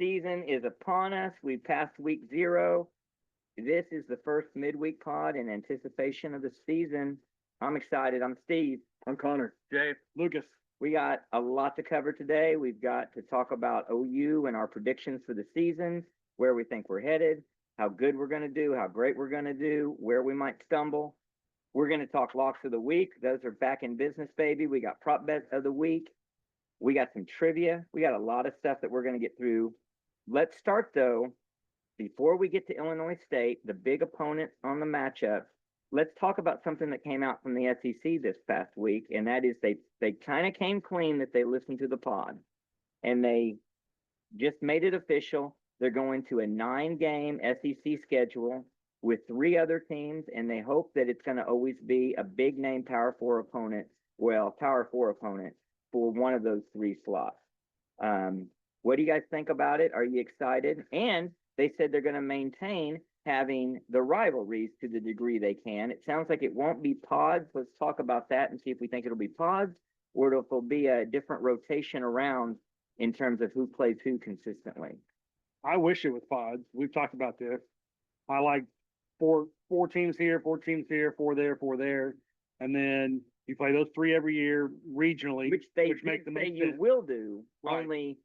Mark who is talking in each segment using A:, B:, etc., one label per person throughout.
A: season is upon us. We passed week 0. This is the first midweek pod in anticipation of the season. I'm excited. I'm Steve.
B: I'm Connor.
C: Jay.
B: Lucas.
A: We got a lot to cover today. We've got to talk about OU and our predictions for the season, where we think we're headed, how good we're going to do, how great we're going to do, where we might stumble. We're going to talk locks of the week. Those are back in business, baby. We got prop bet of the week. We got some trivia. We got a lot of stuff that we're going to get through. Let's start, though, before we get to Illinois State, the big opponent on the matchup. Let's talk about something that came out from the SEC this past week, and that is they kind of came clean that they listened to the pod, and they just made it official. They're going to a 9-game SEC schedule with 3 other teams, and they hope that it's going to always be a big-name Power 4 opponent for one of those 3 slots. What do you guys think about it? Are you excited? And they said they're going to maintain having the rivalries to the degree they can. It sounds like it won't be pods. Let's talk about that and see if we think it'll be pods or if it'll be a different rotation around in terms of who plays who consistently.
B: I wish it was pods. We've talked about this. I like four teams here, 4 teams here, 4 there, 4 there, and then you play those 3 every year regionally,
A: which makes the most sense. You will do, right. Only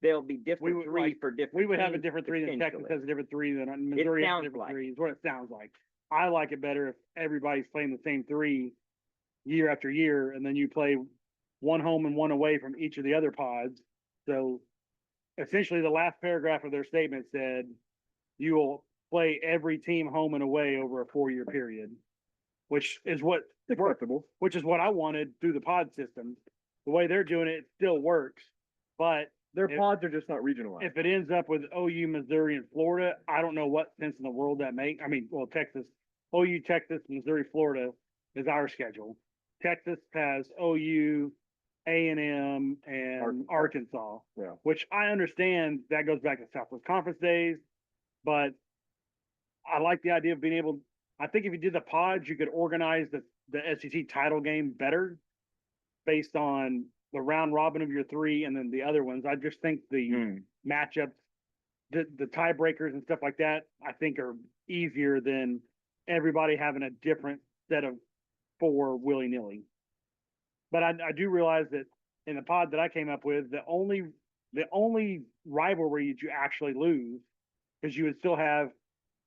A: there'll be different for different.
B: We would have a different 3 than Texas has a different 3 than Missouri has a different 3. Is what it sounds like. I like it better if everybody's playing the same 3 year after year, and then you play 1 home and 1 away from each of the other pods. So essentially, the last paragraph of their statement said you will play every team home and away over a 4-year period, which is what
C: acceptable.
B: Which is what I wanted through the pod system. The way they're doing it still works, but
C: their pods are just not regionalized.
B: If it ends up with OU, Missouri, and Florida, I don't know what sense in the world that makes. I mean, well, OU, Texas, Missouri, Florida is our schedule. Texas has OU, A&M, and Arkansas,
C: yeah.
B: Which I understand that goes back to Southwest Conference days, but I like the idea of being able. I think if you did the pods, you could organize the SEC title game better based on the round robin of your 3 and then the other ones. I just think the matchups, the tiebreakers and stuff like that, I think are easier than everybody having a different set of 4 willy-nilly. But I do realize that in the pod that I came up with, the only rivalry that you actually lose, because you would still have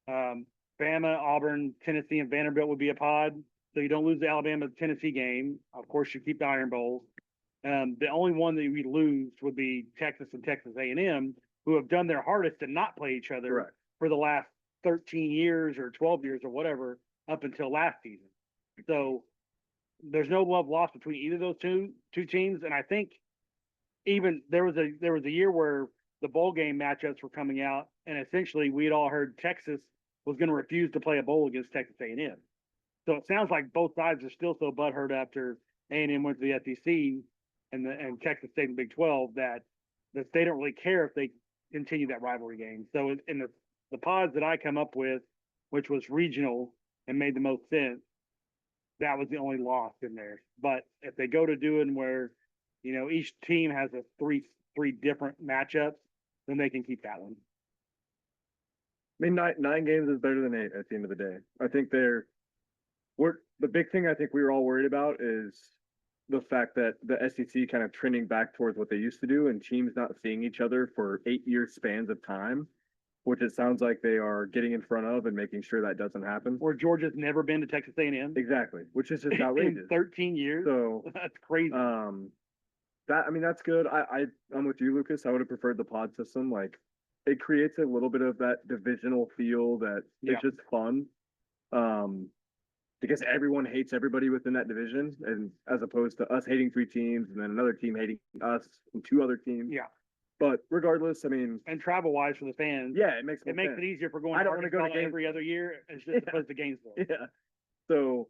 B: Bama, Auburn, Tennessee, and Vanderbilt would be a pod. So you don't lose the Alabama-Tennessee game. Of course, you keep the Iron Bowl. The only one that we lose would be Texas and Texas A&M, who have done their hardest to not play each other for the last 13 years or 12 years or whatever up until last season. So there's no love lost between either of those two teams. And I think even there was a year where the bowl game matchups were coming out, and essentially we had all heard Texas was going to refuse to play a bowl against Texas A&M. So it sounds like both sides are still so butthurt after A&M went to the SEC and Texas stayed in the Big 12 that they don't really care if they continue that rivalry game. So in the pods that I come up with, which was regional and made the most sense, that was the only loss in there. But if they go to doing where, each team has a three different matchups, then they can keep that one.
C: I mean, 9 games is better than 8 at the end of the day. I think the big thing I think we were all worried about is the fact that the SEC kind of trending back towards what they used to do and teams not seeing each other for 8-year spans of time, which it sounds like they are getting in front of and making sure that doesn't happen.
B: Where Georgia's never been to Texas A&M.
C: Exactly, which is just outrageous.
B: In 13 years.
C: So
B: that's crazy.
C: That's good. I'm with you, Lucas. I would have preferred the pod system. Like, it creates a little bit of that divisional feel that it's just fun. Because everyone hates everybody within that division, and as opposed to us hating 3 teams and then another team hating us and 2 other teams.
B: Yeah.
C: But regardless, I mean,
B: and travel wise for the fans,
C: it makes it
B: easier for going.
C: I don't want to go to games
B: every other year as opposed to Gainesville.
C: Yeah. So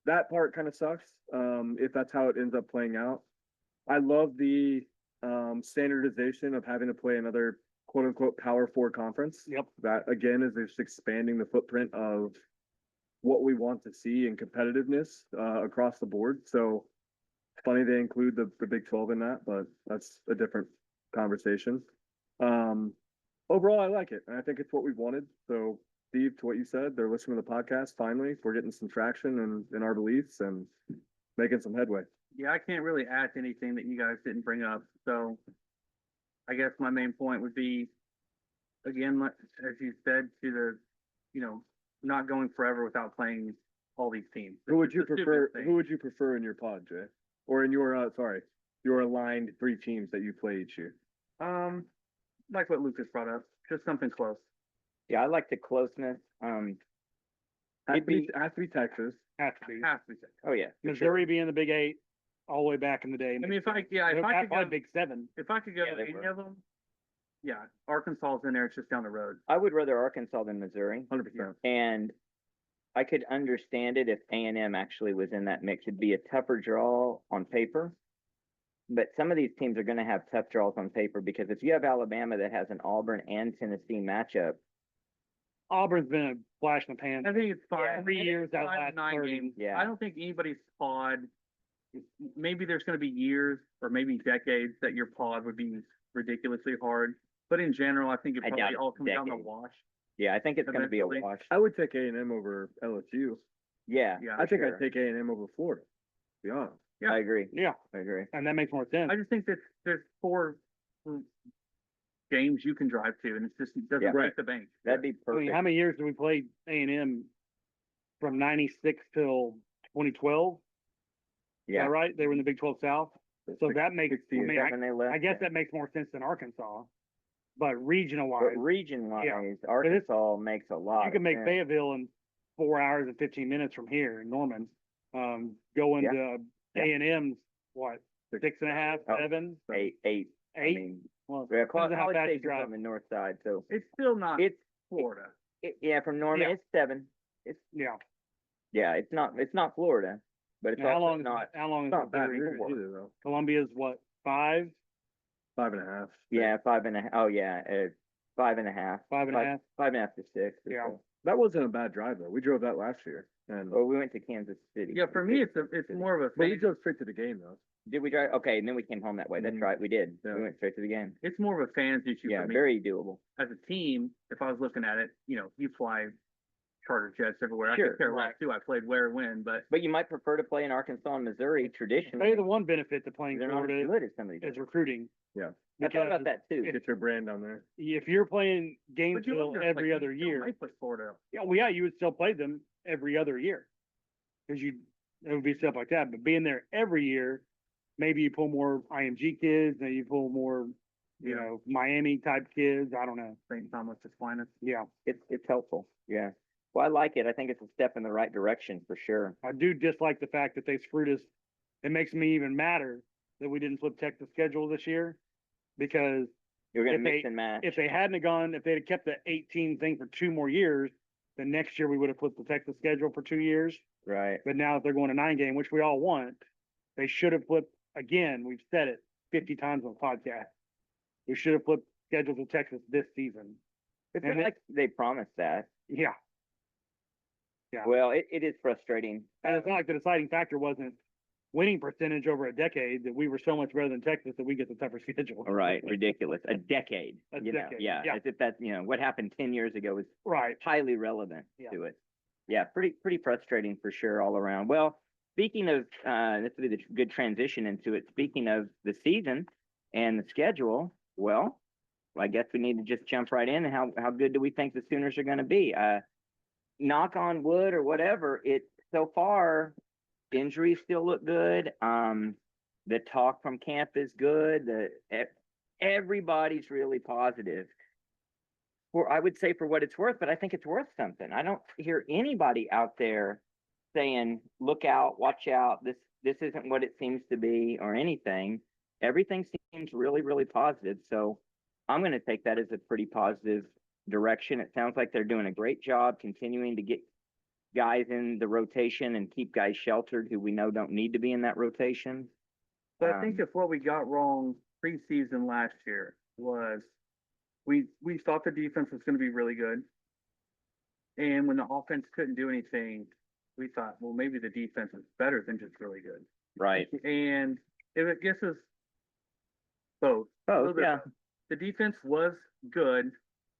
C: that part kind of sucks. If that's how it ends up playing out, I love the standardization of having to play another quote unquote Power 4 conference.
B: Yep.
C: That again is just expanding the footprint of what we want to see in competitiveness across the board. So funny they include the Big 12 in that, but that's a different conversation. overall, I like it, and I think it's what we've wanted. So, Steve, to what you said, they're listening to the podcast. Finally, we're getting some traction in our beliefs and making some headway.
D: Yeah, I can't really add to anything that you guys didn't bring up. So I guess my main point would be, again, as you said, to the, not going forever without playing all these teams.
C: Who would you
D: It's a stupid
C: prefer?
D: thing.
C: Who would you prefer in your pod, Jay, or in your your aligned 3 teams that you play each year?
D: Like what Lucas brought up, just something close.
A: Yeah, I like the closeness.
C: Has
A: It'd
C: to be,
A: be-
C: has to be Texas.
B: Has to be.
D: Has to be said.
A: Oh yeah, for sure.
B: Missouri being the Big 8 all the way back in the day.
D: I mean, if I could go,
B: Big 7.
D: if I could go
A: Yeah,
D: to
A: they
D: any
A: were.
D: of them, yeah, Arkansas's in there. It's just down the road.
A: I would rather Arkansas than Missouri,
C: 100%.
A: and I could understand it if A&M actually was in that mix. It'd be a tougher draw on paper, but some of these teams are going to have tough draws on paper because if you have Alabama that has an Auburn and Tennessee matchup,
B: Auburn's been a flash in the pan.
D: I think it's fine.
A: Yeah,
B: 3 years out of
D: 5
B: last
D: 9
B: 30.
D: games.
A: Yeah.
D: I don't think anybody's pod. Maybe there's going to be years or maybe decades that your pod would be ridiculously hard. But in general, I think it
A: I doubt
D: probably
A: it's
D: all comes down to
A: decades.
D: wash.
A: yeah, I think it's going to be a
D: Eventually.
A: wash.
C: I would take A&M over LSU.
A: Yeah,
D: Yeah,
C: I think
A: sure.
C: I'd take A&M over Florida. To be honest.
D: Yeah.
A: I agree.
B: Yeah,
A: I agree.
B: and that makes more sense.
D: I just think that there's 4 games you can drive to, and it doesn't
A: Yeah.
D: break the bank.
A: That'd be
B: I mean,
A: perfect.
B: how many years did we play A&M from 96 till 2012? Is
A: Yeah,
B: that right? They were in the Big 12 South. So that makes, I
C: 16,
B: mean,
A: when they left.
B: I guess that makes more sense than Arkansas. But regional
A: But
B: wise,
A: region wise,
B: Yeah.
A: Arkansas makes a lot.
B: you can
A: of
B: make
A: sense.
B: Fayetteville in 4 hours and 15 minutes from here in Norman. Going
A: Yeah.
B: to
A: Yeah.
B: A&M's, what, 6.5,
A: Oh.
B: 7,
A: eight. I
B: 8?
A: mean,
B: Well,
A: yeah,
B: depends on how
A: College
B: fast you
A: Station's
B: drive.
A: on the north side, so
D: It's still not
A: it's
D: Florida.
A: yeah, from Norman
B: Yeah.
A: it's 7.
B: Yeah.
A: Yeah, it's not Florida, but it's
B: Now,
A: also not.
B: how long is
C: Not bad
B: Missouri?
C: years
A: four.
C: either, though.
B: Columbia's what, 5,
C: 5.5.
A: Yeah, 5.5. Oh yeah, 5.5.
B: 5.5?
A: 5.5 to 6. or
B: Yeah.
A: so.
C: That wasn't a bad drive though. We drove that last year, and
A: Well, we went to Kansas City.
D: Yeah, for me, it's more of a
C: but we
D: fan,
C: drove straight to the game though.
A: Did we drive? Okay, and then we came home that way. That's
C: Mhm.
A: right, we did.
C: Yeah.
A: We went straight to the game.
D: it's more of a fans issue
A: Yeah,
D: for me.
A: very doable.
D: As a team, if I was looking at it, you fly charter jets everywhere. I
A: Sure,
D: could care less
B: right.
D: too. I played where, when, but
A: But you might prefer to play in Arkansas and Missouri traditionally.
B: Tell you the one benefit to playing
A: They're not as
B: Florida
A: good as some of these.
B: is
A: others.
B: recruiting.
C: Yeah.
A: I thought about
B: Because
A: that too.
C: Get your brand on there.
B: if you're playing
D: but you
B: Gainesville
D: wouldn't
B: every
D: play-
B: other
D: you still
B: year,
D: might play Florida.
B: yeah, well, yeah, you would still play them every other year. Because it would be stuff like that. But being there every year, maybe you pull more IMG kids, maybe you pull more,
D: Yeah.
B: Miami type kids. I don't know.
D: St. Thomas Aquinas.
B: Yeah.
A: It's helpful. Yeah. Well, I like it. I think it's a step in the right direction for sure.
B: I do dislike the fact that they screwed us. It makes me even madder that we didn't flip Texas schedule this year. Because
A: You're gonna
B: If
A: mix
B: they-
A: and match.
B: if they hadn't have gone, if they'd have kept the 18 thing for 2 more years, then next year we would have flipped the Texas schedule for 2 years.
A: Right.
B: But now if they're going to 9 game, which we all want, they should have flipped again. We've said it 50 times on the podcast. We should have flipped schedules with Texas this season.
A: It's
B: And
A: not
B: it-
A: like they promised that.
B: Yeah. Yeah.
A: Well, it is frustrating.
B: And it's not like the deciding factor wasn't winning percentage over a decade, that we were so much better than Texas that we get the tougher schedule.
A: Right. Ridiculous. A decade.
B: A
A: you know,
B: decade,
A: yeah.
B: yeah.
A: As if that, what happened 10 years ago is
B: Right.
A: highly relevant
B: Yeah.
A: to it. Yeah. Pretty frustrating for sure all around. Well, speaking of, this would be the good transition into it. Speaking of the season and the schedule, well, I guess we need to just jump right in. How good do we think the Sooners are going to be? Knock on wood or whatever, so far, injuries still look good. The talk from camp is good. Everybody's really positive. I would say for what it's worth, but I think it's worth something. I don't hear anybody out there saying, look out, watch out, this isn't what it seems to be or anything. Everything seems really, really positive. So I'm going to take that as a pretty positive direction. It sounds like they're doing a great job continuing to get guys in the rotation and keep guys sheltered who we know don't need to be in that rotation.
D: But I think if what we got wrong preseason last year was we thought the defense was going to be really good. And when the offense couldn't do anything, we thought, well, maybe the defense is better than just really good.
A: Right.
D: And it gets us both. A little
A: Oh,
D: bit
A: yeah.
D: both. The defense was good,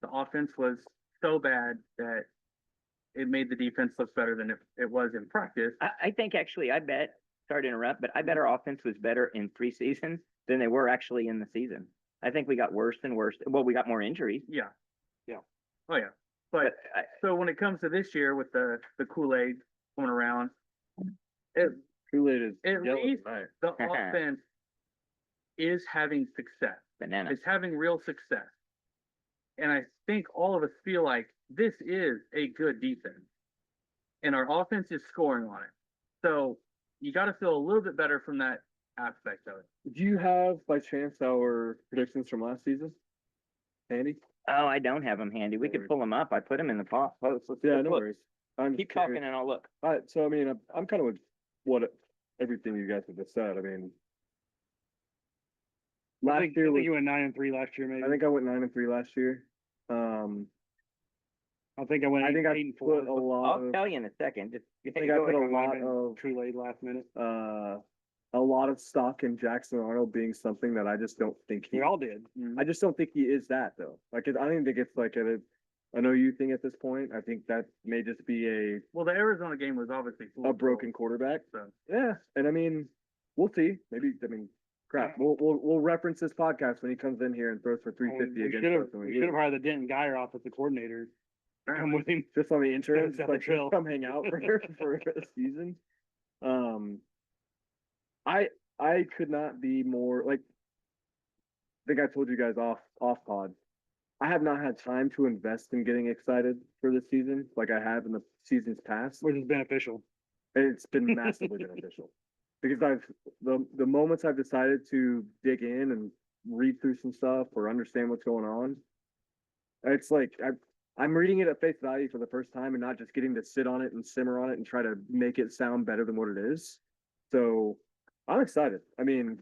D: the offense was so bad that it made the defense look better than it was in practice.
A: I think actually, sorry to interrupt, but I bet our offense was better in preseason than they were actually in the season. I think we got worse and worse. Well, we got more injuries.
D: Yeah.
B: Yeah.
D: Oh, yeah. But
A: I,
D: so when it comes to this year with the Kool-Aid going around, it,
C: Kool-Aid is
D: At
C: yellow
D: least-
C: tonight.
D: the offense is having success.
A: banana.
D: It's having real success. And I think all of us feel like this is a good defense. And our offense is scoring on it. So you got to feel a little bit better from that aspect of it.
C: Do you have by chance our predictions from last season? Handy?
A: Oh, I don't have them handy. We
C: No
A: could
C: worries.
A: pull them up. I put them in the post. Let's
C: Yeah,
A: let's
C: no
A: look.
C: worries. I'm
A: Keep
C: just
A: talking
C: curious.
A: and I'll look.
C: So I mean, I'm kind of with what everything you guys have just said. I mean,
B: I
C: last
B: think
C: year was,
B: you went 9-3 last year, maybe.
C: I think I went 9-3 last year.
B: I think I went
C: I think I
B: 8-4.
C: put a lot
A: I'll
C: of,
A: tell you in a second. Just
C: I think I put a
B: Might have
C: lot
B: been
C: of,
B: Kool-Aid last minute.
C: a lot of stock in Jackson Arnold being something that I just don't think he.
B: We all did.
C: I just don't think he is that though. Like, I don't even think it's like I know you think at this point. I think that may just be
D: Well, the Arizona game was obviously
C: a broken quarterback.
D: So
C: Yeah, and I mean, we'll see. Maybe I mean, crap. We'll reference this podcast when he comes in here and throws for 350
B: We
C: against
B: should have
C: us. and
B: we
C: we
B: should have
C: lose.
B: hired the Denton Geyer offensive coordinator to come with him.
C: Just on the insurance,
B: Instead of
C: like
B: Trill.
C: come hang out for a season. I could not be more like. I think I told you guys off pod. I have not had time to invest in getting excited for this season like I have in the seasons past.
B: Which is beneficial.
C: It's been massively beneficial because the moments I've decided to dig in and read through some stuff or understand what's going on, it's like I'm reading it at face value for the first time and not just getting to sit on it and simmer on it and try to make it sound better than what it is. So I'm excited. I mean,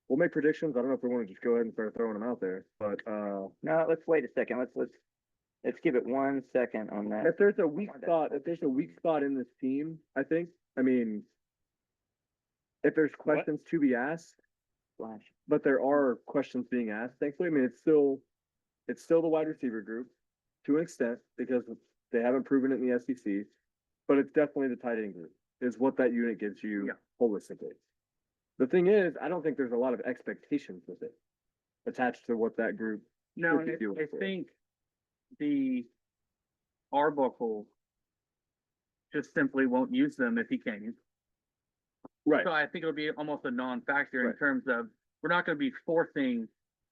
C: we'll make predictions. I don't know if we want to just go ahead and start throwing them out there, but
A: No, let's wait a second. Let's give it 1 second on that.
C: if there's a weak spot in this team, I think. I mean, if there's questions to be asked,
A: Flash.
C: but there are questions being asked. Thankfully, I mean, it's still the wide receiver group to an extent because they haven't proven it in the SEC, but it's definitely the tight end group is what that unit gives you
D: Yeah.
C: holistically. The thing is, I don't think there's a lot of expectations with it attached to what that group.
D: No,
C: should be
D: and
C: doing
D: I
C: for it.
D: think the Arbuckle just simply won't use them if he can't use them.
C: Right.
D: So I think it'll be almost a non-factor in
C: Right.
D: terms of, we're not gonna be forcing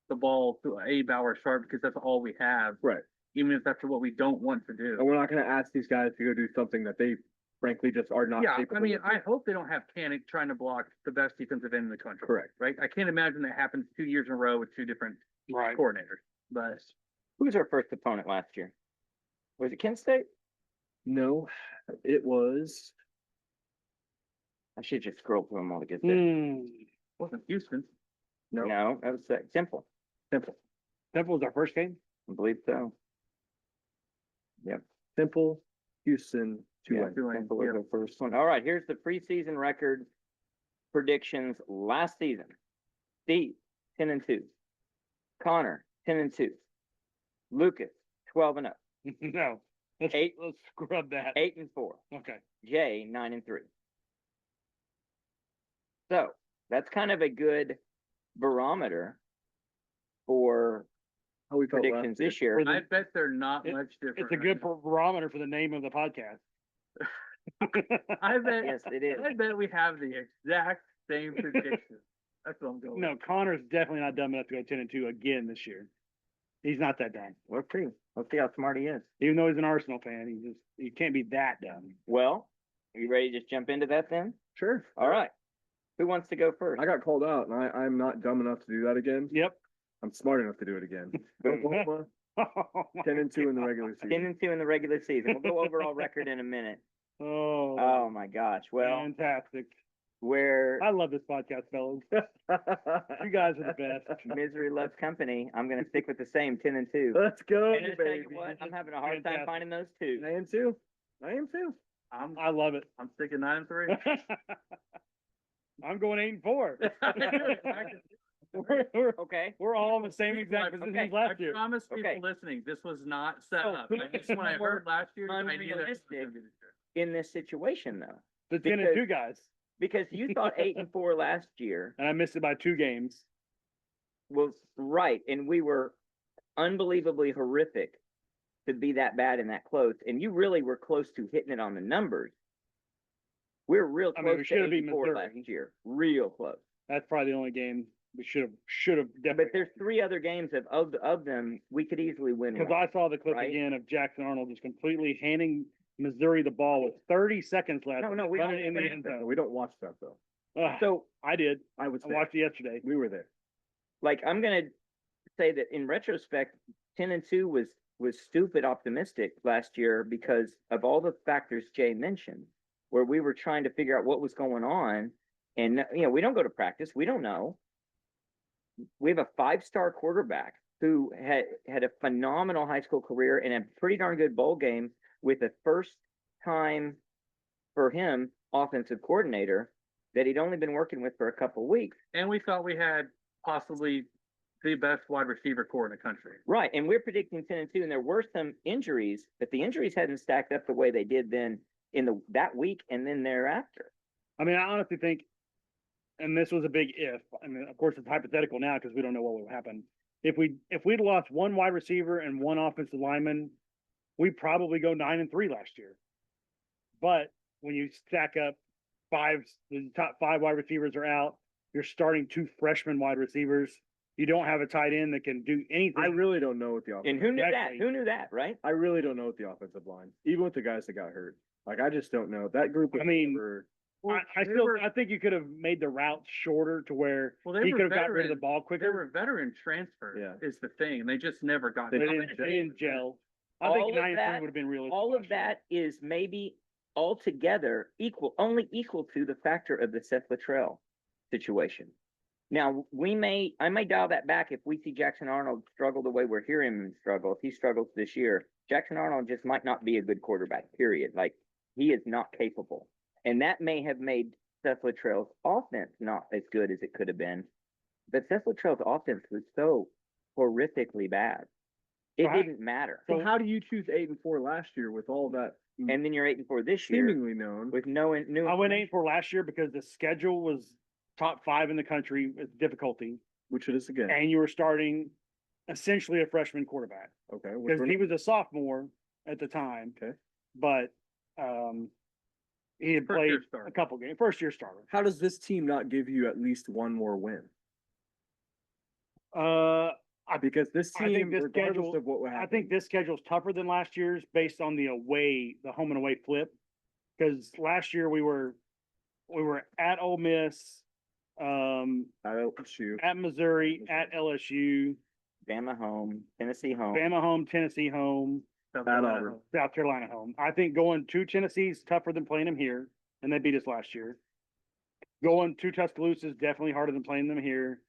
D: the ball to a Bauer Sharp because that's all we have,
C: Right.
D: even if that's what we don't want to
C: And
D: do.
C: we're not going to ask these guys to go do something that they frankly just are not
D: Yeah,
C: capable
D: I mean,
C: of
D: I
C: doing.
D: hope they don't have Canick trying to block the best defensive end in the country.
C: Correct.
D: Right? I can't imagine that happens 2 years in a row with two different
B: Right.
D: coordinators, but
A: Who was our first opponent last year? Was it Kent State?
C: No, it was.
A: I should just scroll through them all to get there.
D: it wasn't Houston.
C: No.
A: No, that was Temple.
C: Temple.
B: Temple was our first game.
A: I believe so.
C: Temple, Houston,
A: Yeah,
C: Tulane.
D: Tulane,
A: Temple was
D: yeah.
A: the first one. All right, here's the preseason record predictions last season. Steve, 10-2. Connor, 10-2. Lucas, 12-0.
B: No. Let's
A: Eight.
B: let's scrub that.
A: 8-4.
B: Okay.
A: Jay, 9-3. So that's kind of a good barometer for
C: How we felt last
A: predictions
C: year.
A: this year.
B: For
D: I bet they're not
B: It-
D: much different.
B: It's a
D: right
B: good
D: now.
B: barometer for the name of the podcast.
D: I bet.
A: Yes, it is.
D: I bet we have the exact same prediction. That's what I'm going.
B: No, Connor's definitely not dumb enough to go 10-2 again this year. He's not that dumb.
A: We'll see. Let's see how smart he is.
B: Even though he's an Arsenal fan, he can't be that dumb.
A: Well, are you ready to just jump into that then?
C: Sure.
A: All right. Who wants to go first?
C: I got called out, and I'm not dumb enough to do that again.
B: Yep.
C: I'm smart enough to do it again.
A: Boom.
C: Oklahoma, 10-2 in the regular season.
A: 10-2 in the regular season. We'll go overall record in a minute.
B: Oh,
A: Oh my gosh. Well,
B: fantastic.
A: where
B: I love this podcast, fellas. You guys are the best.
A: misery loves company, I'm gonna stick with the same 10-2.
C: Let's go,
A: And I tell
C: baby.
A: you what, I'm having a hard time
B: Fantastic.
A: finding those two.
C: I am too. I am too.
B: I love it.
D: I'm sticking 9-3.
B: I'm going 8-4.
A: Okay,
B: we're all in the same exact
D: Okay,
B: position as
D: I
B: last year.
D: promise people
A: Okay.
D: listening, this was not set
A: Oh,
D: up. I just, when I heard last year, I knew that. It was gonna be this year.
A: in this situation though,
B: The 10 and
A: because-
B: 2 guys,
A: because you thought 8-4 last year
B: and I missed it by 2 games.
A: was right, and we were unbelievably horrific to be that bad and that close, and you really were close to hitting it on the numbers. We're real
B: I
A: close
B: mean, we
A: to
B: should have beat
A: 84
B: Missouri.
A: last year, real close.
B: That's probably the only game we should have
A: But
B: definitely.
A: there's 3 other games of them we could easily win.
B: Because
A: one,
B: I saw the clip
A: right?
B: again of Jackson Arnold just completely handing Missouri the ball with 30 seconds left.
A: No, we
B: running in the
A: don't-
B: end zone.
C: We don't watch that though.
B: Ugh,
A: So
B: I did.
C: I was
B: I
C: there.
B: watched it yesterday.
C: We were there.
A: like I'm gonna say that in retrospect, 10-2 was stupid optimistic last year because of all the factors Jay mentioned, where we were trying to figure out what was going on, and we don't go to practice, we don't know. We have a 5-star quarterback who had a phenomenal high school career and a pretty darn good bowl game with a first time for him offensive coordinator that he'd only been working with for a couple of weeks.
D: And we thought we had possibly the best wide receiver core in the country.
A: Right, and we're predicting 10-2, and there were some injuries, but the injuries hadn't stacked up the way they did then in that week and then thereafter.
B: I mean, I honestly think, and this was a big if. I mean, of course, it's hypothetical now because we don't know what would happen. If we'd lost one wide receiver and one offensive lineman, we probably go 9-3 last year. But when you stack up the top 5 wide receivers are out. You're starting 2 freshman wide receivers. You don't have a tight end that can do anything.
C: I really don't know what the
A: And
C: offensive.
A: who knew
B: Exactly.
A: that? Who knew that, right?
C: I really don't know what the offensive line, even with the guys that got hurt. Like I just don't know that group.
B: I mean,
C: were,
B: I think you could have made the route shorter to where
D: Well, they
B: he
D: were
B: could have got rid of the
D: veteran-
B: ball
D: They
B: quicker.
D: were veteran transfer
C: Yeah.
D: is the thing. They just never got
C: They
B: They
D: it.
B: didn't gel. I
A: All
B: think
A: of
B: 9-3
A: that-
B: would have been realistic.
A: All of
B: last year.
A: that is maybe altogether only equal to the factor of the Seth Luttrell situation. Now, I may dial that back if we see Jackson Arnold struggle the way we're hearing him struggle. If he struggles this year, Jackson Arnold just might not be a good quarterback, period. Like, he is not capable. And that may have made Seth Luttrell's offense not as good as it could have been. But Seth Luttrell's offense was so horrifically bad. It
B: So
A: didn't matter.
C: So how do you choose 8-4 last year with all that
A: And then you're 8-4 this year
C: seemingly known?
A: with no new.
B: I went 8-4 last year because the schedule was top 5 in the country with difficulty,
C: Which it is again.
B: and you were starting essentially a freshman quarterback
C: Okay. which
B: because
C: we're
B: he
C: not-
B: was a sophomore at the time.
C: Okay.
B: But he had
D: First year
B: played
D: starter.
B: a couple games, first year starter.
C: How does this team not give you at least one more win? Because this
B: I think
C: team,
B: this
C: regardless
B: schedule-
C: of what would happen,
B: I think this schedule's tougher than last year's based on the home and away flip. Because last year we were at Ole Miss,
C: I don't shoot.
B: at Missouri, at LSU,
A: Bama home, Tennessee home.
B: Bama home, Tennessee home,
D: South
C: At
D: Carolina.
C: Auburn.
B: South Carolina home. I think going to Tennessee is tougher than playing them here, and they beat us last year. Going to Tuscaloosa is definitely harder than playing them here,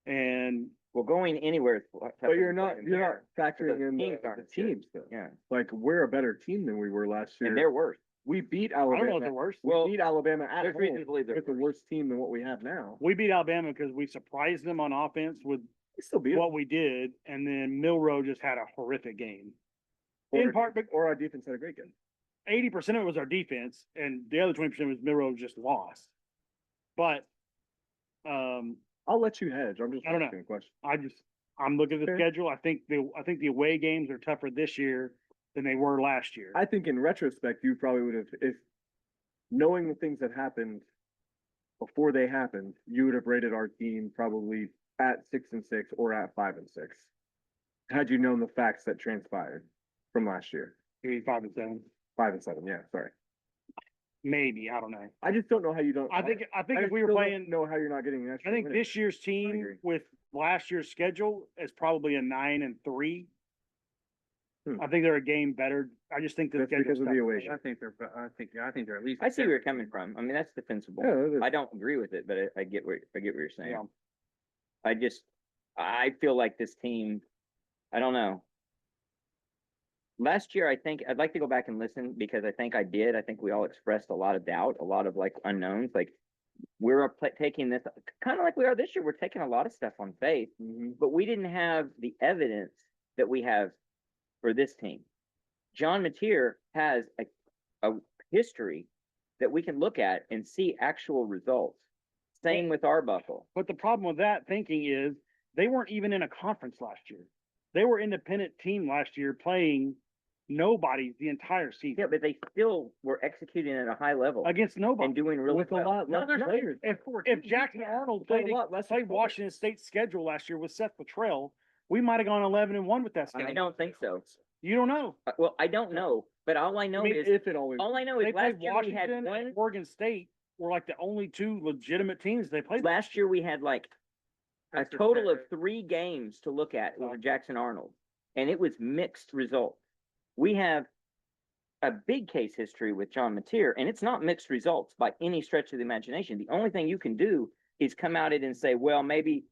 B: and
A: Well, going anywhere. is tougher
C: But you're
A: than
C: not
A: playing
C: you're
A: there.
C: not factoring
A: the
C: in
A: teams
C: the
A: aren't good.
C: teams though.
A: Yeah,
C: Like we're a better team than we were last
A: and
C: year.
A: they're worse.
C: We beat
B: I don't know if
C: Alabama.
B: they're worse.
A: Well,
C: We beat Alabama at
A: there's reason to
C: home
A: believe they're
C: with a
A: worse.
C: worse team than what we have now.
B: We beat Alabama because we surprised them on offense with
C: We still beat them.
B: what we did, and then Milroe just had a horrific game.
C: Or-
B: In part,
C: Or our defense had a great game.
B: 80% of it was our defense, and the other 20% was Milroe just lost. But
C: I'll let you hedge. I'm just
B: I don't know.
C: asking a question.
B: I'm looking at the
C: Okay.
B: schedule. I think the away games are tougher this year than they were last year.
C: I think in retrospect, you probably would have, if knowing the things that happened before they happened, you would have rated our team probably at 6-6 or at 5-6. Had you known the facts that transpired from last year,
B: Maybe 5-7,
C: 5-7. Yeah, sorry.
B: maybe I don't know.
C: I just don't know how you don't.
B: I think
C: I
B: if we were
C: still don't
B: playing,
C: know how you're not getting an extra.
B: I think
C: win.
B: this year's team
C: agree.
B: with last year's schedule is probably a 9-3.
C: Hmm.
B: I think they're a game better. I just think the
C: That's because
B: schedule's
C: of the
B: tougher.
C: away.
D: I think they're at least.
A: I see where you're coming from. I mean, that's defensible.
C: Yeah, it is.
A: I don't agree with it, but I get what you're saying.
B: Yeah.
A: I feel like this team, I don't know. Last year, I think I'd like to go back and listen because I think I did. I think we all expressed a lot of doubt, a lot of like unknowns. Like we're taking this kind of like we are this year. We're taking a lot of stuff on faith, but we didn't have the evidence that we have for this team. John Mateer has a history that we can look at and see actual results. Same with Arbuckle.
B: But the problem with that thinking is they weren't even in a conference last year. They were independent team last year playing nobody the entire season.
A: Yeah, but they still were executing at a high level
B: Against nobody.
A: and doing really
C: With a
A: well.
C: lot less players.
B: If Jackson Arnold
C: Played
B: played,
C: a lot less
B: played
C: players.
B: Washington State's schedule last year with Seth Luttrell, we might have gone 11-1 with that schedule.
A: I don't think so.
B: You don't know.
A: Well, I don't know, but all I know
C: I mean,
A: is
C: if it always.
A: all I know
B: They
A: is last
B: played
A: year we had
B: Washington
A: one.
B: and Oregon State were like the only two legitimate teams they played.
A: Last year we had like a
D: Texas
A: total of
D: Tech.
A: 3 games to look at over Jackson Arnold, and it was mixed results. We have a big case history with John Mateer, and it's not mixed results by any stretch of the imagination. The only thing you can do is come out it and say, well, maybe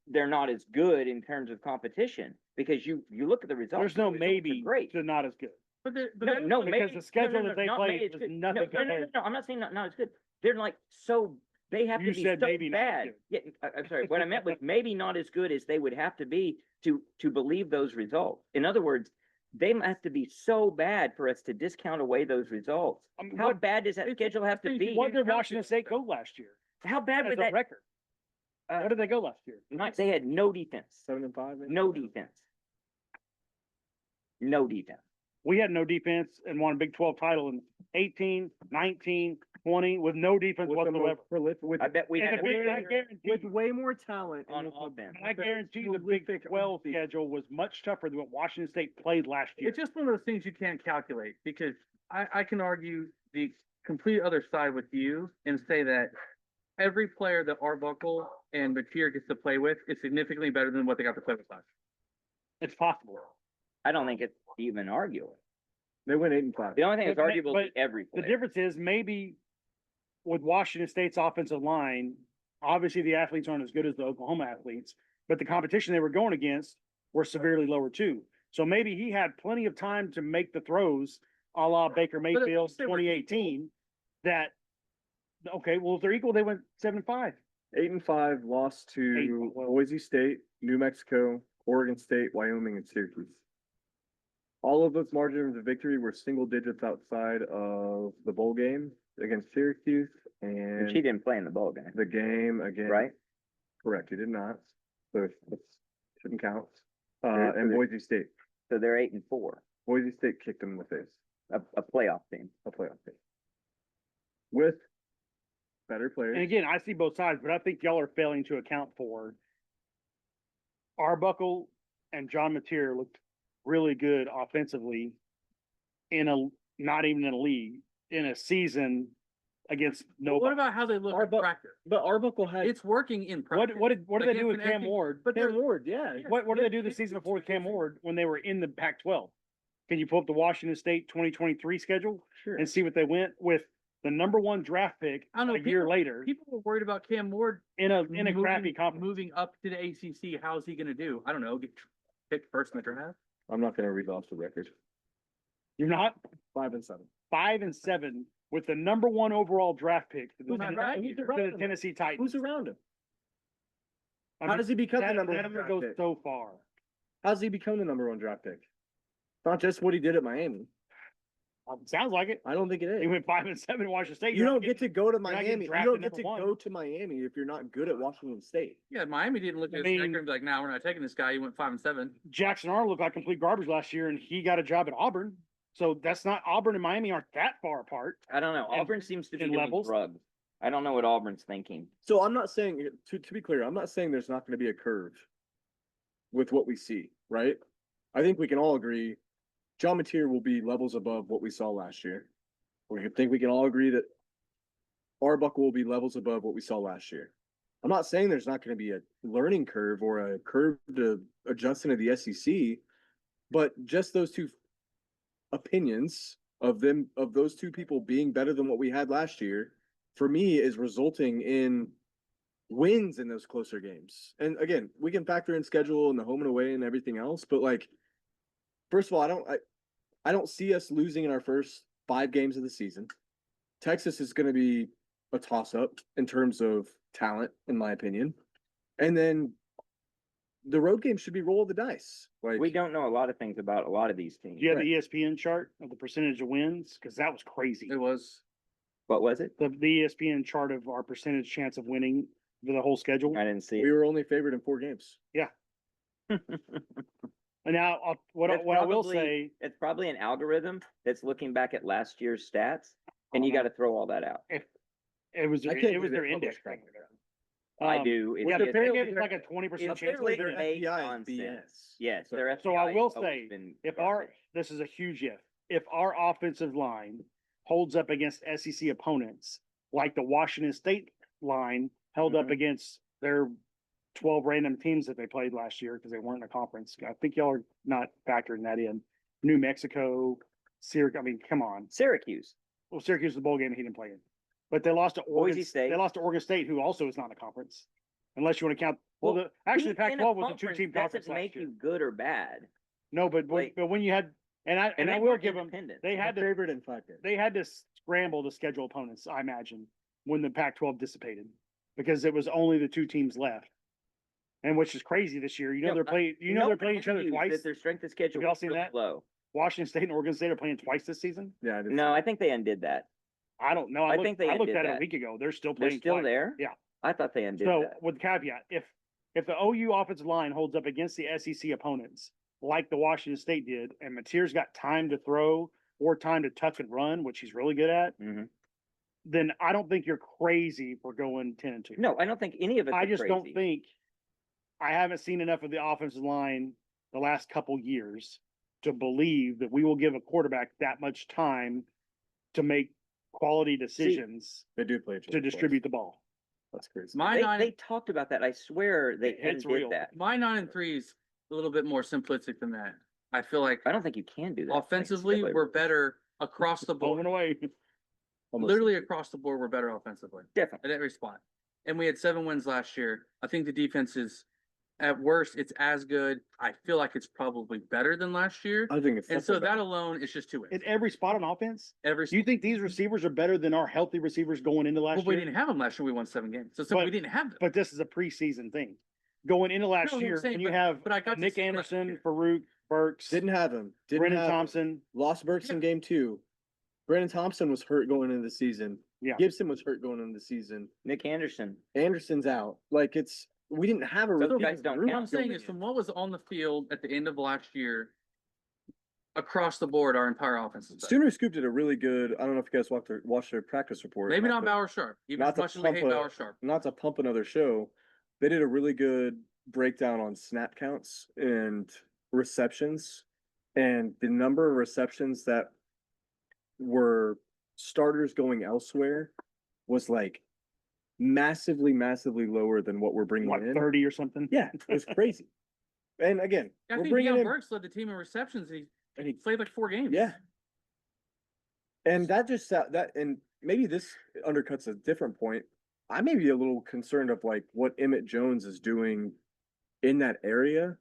A: they're not as good in terms of competition, because you look at the results.
B: There's no
A: the results are
B: maybe
A: great.
B: they're not as good.
D: But
A: No,
B: because
A: maybe
B: the schedule
A: no,
B: that they
A: not
B: played
A: maybe it's
B: was
A: good.
B: nothing compared.
A: No, I'm not saying not as good. They're like so they have
B: You
A: to be
B: said
A: so
B: maybe not
A: bad.
B: good.
A: Yeah, I'm sorry. What I meant was maybe not as good as they would have to be to believe those results. In other words, they have to be so bad for us to discount away those results.
B: I mean,
A: How
B: what,
A: bad does that
D: it's-
A: schedule have to be?
B: what did Washington State go last year?
A: How bad
B: As
A: would
B: a
A: that?
B: record. What did they go last year?
A: They had no defense.
C: 7-5. maybe?
A: No defense. No defense.
B: We had no defense and won a Big 12 title in 18, 19, 20 with no defense
C: With the most
B: whatsoever.
C: prolific- with
A: I bet we
B: And
A: had
B: a
A: a
B: big, I
A: big
B: guarantee
C: with
B: you-
C: way more talent
A: on
C: and with
A: offense.
B: and I guarantee you the Big
C: prolific
B: 12
C: offense.
B: schedule was much tougher than what Washington State played last year.
D: It's just one of those things you can't calculate, because I can argue the complete other side with you and say that every player that Arbuckle and Mateer gets to play with is significantly better than what they got to play with last
B: It's possible.
A: I don't think it's even arguable.
C: They went 8-5.
A: The only thing that's
B: But-
A: arguable is
B: but
A: every
B: The
A: player.
B: difference is maybe with Washington State's offensive line, obviously the athletes aren't as good as the Oklahoma athletes, but the competition they were going against were severely lower too. So maybe he had plenty of time to make the throws a la Baker
D: at
B: Mayfield
D: least they were
B: 2018 that, okay, well, if they're equal, they went 7-5.
C: 8-5, lost to
B: 8-5.
C: Boise State, New Mexico, Oregon State, Wyoming, and Syracuse. All of those margins of victory were single digits outside of the bowl game against Syracuse
A: Which
C: and
A: he didn't play in the bowl game,
C: the game against.
A: right?
C: Correct, he did not. So it shouldn't count.
A: They're-
C: And
A: they're-
C: Boise State.
A: So they're 8-4,
C: Boise State kicked him in the face,
A: a playoff team.
C: a playoff game. With better players.
B: And again, I see both sides, but I think y'all are failing to account for Arbuckle and John Mateer looked really good offensively in a, not even in a league, in a season against
D: What
B: nobody.
D: about how they look in
C: Arbuck-
D: practice?
C: But Arbuckle had.
D: It's working in practice.
B: What did
D: Like,
B: they do
D: if
B: with
D: an
B: Cam
D: acting-
B: Ward?
D: But
C: Cam
D: they're,
C: Ward, yeah.
B: What did they do the season before with Cam Ward when they were in the Pac-12? Can you pull up the Washington State 2023 schedule
C: Sure.
B: and see what they went with the number 1 draft pick
D: I don't know,
B: a year
D: people-
B: later
D: people were worried about Cam Ward
B: in a crappy conference?
D: moving up to the ACC. How's he gonna do? I don't know, get picked first in the draft?
C: I'm not gonna read off the record.
B: You're not
C: 5-7.
B: 5-7 with the number 1 overall draft pick to the,
C: Who's
D: not
B: to
D: right.
C: Who's
B: the
C: around him?
B: Tennessee Titans.
C: Who's around him?
B: I
C: How
B: mean,
C: does he become the
B: that
C: number
B: that
C: one draft
B: goes
C: pick?
B: so far.
C: How does he become the number 1 draft pick? Not just what he did at Miami.
B: Sounds like it.
C: I don't think it
B: He
C: is.
B: went 5-7 at Washington State.
C: You
B: You're not
C: don't get to go to
B: not getting
C: Miami. You
B: drafted
C: don't get
B: number
C: to
B: one.
C: go to Miami if you're not good at Washington State.
D: Yeah, Miami didn't look
B: I
D: at his
B: mean-
D: record and be like, nah, we're not taking this guy. He went 5-7.
B: Jackson Arnold looked like complete garbage last year, and he got a job at Auburn. So that's not Auburn and Miami aren't that far apart.
A: I don't know.
B: And-
A: Auburn seems to be
B: and
A: doing
B: levels.
A: drugs. I don't know what Auburn's thinking.
C: So I'm not saying, to be clear, I'm not saying there's not going to be a curve with what we see, right? I think we can all agree John Mateer will be levels above what we saw last year. We think we can all agree that Arbuckle will be levels above what we saw last year. I'm not saying there's not going to be a learning curve or a curve to adjust into the SEC, but just those two opinions of those two people being better than what we had last year, for me, is resulting in wins in those closer games. And again, we can factor in schedule and the home and away and everything else, but like, first of all, I don't see us losing in our first 5 games of the season. Texas is going to be a toss up in terms of talent, in my opinion. And then the road game should be roll of the dice. Like
A: We don't know a lot of things about a lot of these teams.
B: Do you have
C: Right.
B: the ESPN chart of the percentage of wins? Cause that was crazy.
D: It was,
A: What was it?
B: The ESPN chart of our percentage chance of winning for the whole schedule.
A: I didn't see
C: we
A: it.
C: were only favored in 4 games.
B: And now what
A: That's
B: I will
A: probably-
B: say,
A: It's probably an algorithm that's looking back at last year's stats, and you got to throw all that out.
B: it was,
C: I can't
B: it was
C: believe
B: their
C: they
B: index.
C: published
B: thing.
A: I
B: Um,
A: do.
B: Yeah,
A: It's-
B: but
C: apparently
B: it's like a 20% chance.
A: apparently
B: of
A: they're
B: winning.
A: fake
C: FBI is
A: nonsense.
C: BS.
A: Yes,
C: So-
A: their
B: So I
A: FBI
B: will
A: has always
B: say,
A: been
B: if
A: garbage.
B: this is a huge if our offensive line holds up against SEC opponents, like the Washington State line held up
A: Mhm.
B: against their 12 random teams that they played last year because they weren't in a conference. I think y'all are not factoring that in. New Mexico, Syracuse, I mean, come on.
A: Syracuse,
B: Well, Syracuse is the bowl game he didn't play in. But they lost to Oregon.
A: Boise State.
B: They lost to Oregon State, who also is not in a conference. Unless you want to count, well,
A: Well,
B: actually the
A: being in
B: Pac-12 was a
A: conference
B: two-team conference
A: doesn't
B: last
A: make
B: year.
A: you good or bad.
B: No, but
A: like-
B: when you had, and I
A: And they
B: will
A: weren't
B: give them,
A: independent.
B: they had to
C: favored in 5 games.
B: they had to scramble to schedule opponents, I imagine, when the Pac-12 dissipated, because it was only the 2 teams left. And which is crazy this year. You know
A: Yeah,
B: they're playing. You know they're playing each other
A: argues
B: twice.
A: That their strength of schedule
B: y'all
A: was
B: seen
A: really
B: that?
A: low.
B: Washington State and Oregon State are playing twice this season.
C: Yeah, I did
A: No,
C: see
A: I think they undid that.
B: I don't know.
A: I think they
B: I looked
A: undid
B: at it a
A: that.
B: week ago. They're still
A: They're
B: playing.
A: still
B: twice.
A: there.
B: Yeah.
A: I thought they undid
B: So
A: that.
B: with caveat, if the OU offensive line holds up against the SEC opponents like the Washington State did, and Mateer's got time to throw or time to tuck and run, which he's really good at,
A: Mhm.
B: then I don't think you're crazy for going 10-2.
A: No, I don't think any of it.
B: I just don't think I haven't seen enough of the offensive line the last couple years to believe that we will give a quarterback that much time to make quality decisions
C: They do play each other
B: to
C: twice.
B: distribute the ball.
C: That's crazy.
D: my
A: They,
D: nine,
A: they talked about that. I swear they
B: It's
A: undid
B: real.
A: that.
D: my 9-3 is a little bit more simplistic than that. I feel like
A: I don't think you can do that.
D: offensively,
A: Like,
D: we're better across the
B: Home
D: board.
B: and away.
C: Almost.
D: Literally across the board, we're better offensively
A: Definitely.
D: at every spot. And we had 7 wins last year. I think the defense is, at worst, it's as good. I feel like it's probably better than last year.
C: I think it's
D: And so
C: definitely
D: that alone is just 2 wins.
B: At every spot on offense?
D: Every,
B: Do you think these receivers are better than our healthy receivers going into last
D: well, we
B: year?
D: didn't have them last year. We won 7 games. So
B: But-
D: we didn't have them.
B: But this is a preseason thing. Going into last
D: No, I'm
B: year,
D: saying,
B: and you
D: but-
B: have
D: but I got to
B: Nick
D: see it last
B: Anderson,
D: year.
B: Farouk, Burks,
C: didn't have him. Didn't
B: Brennan
C: have him.
B: Thompson.
C: Lost Burks in game 2. Brandon Thompson was hurt going into the season.
B: Yeah.
C: Gibson was hurt going into the season.
A: Nick Anderson.
C: Anderson's out. Like we didn't have a
A: Those
C: really
A: guys
C: good
A: don't
C: group
D: What I'm saying
C: going
D: is
C: in.
D: from what was on the field at the end of last year, across the board, our entire offense is better.
C: Sooner Scoop did a really good. I don't know if you guys watched their practice report.
D: Maybe not
C: to-
D: Bauer Sharp, even
C: not
D: as
C: to
D: much as we
C: pump
D: hate
C: a-
D: Bauer Sharp.
C: Not to pump another show, they did a really good breakdown on snap counts and receptions, and the number of receptions that were starters going elsewhere was like massively lower than what we're bringing
B: What,
C: in.
B: 30 or something?
C: Yeah, it was crazy. And again,
D: I
C: we're
D: think
C: bringing
D: Deion
C: in,
D: Burks led the team in receptions,
C: and he
D: played like 4 games.
C: Yeah. And that and maybe this undercuts a different point. I may be a little concerned of like what Emmett Jones is doing in that area,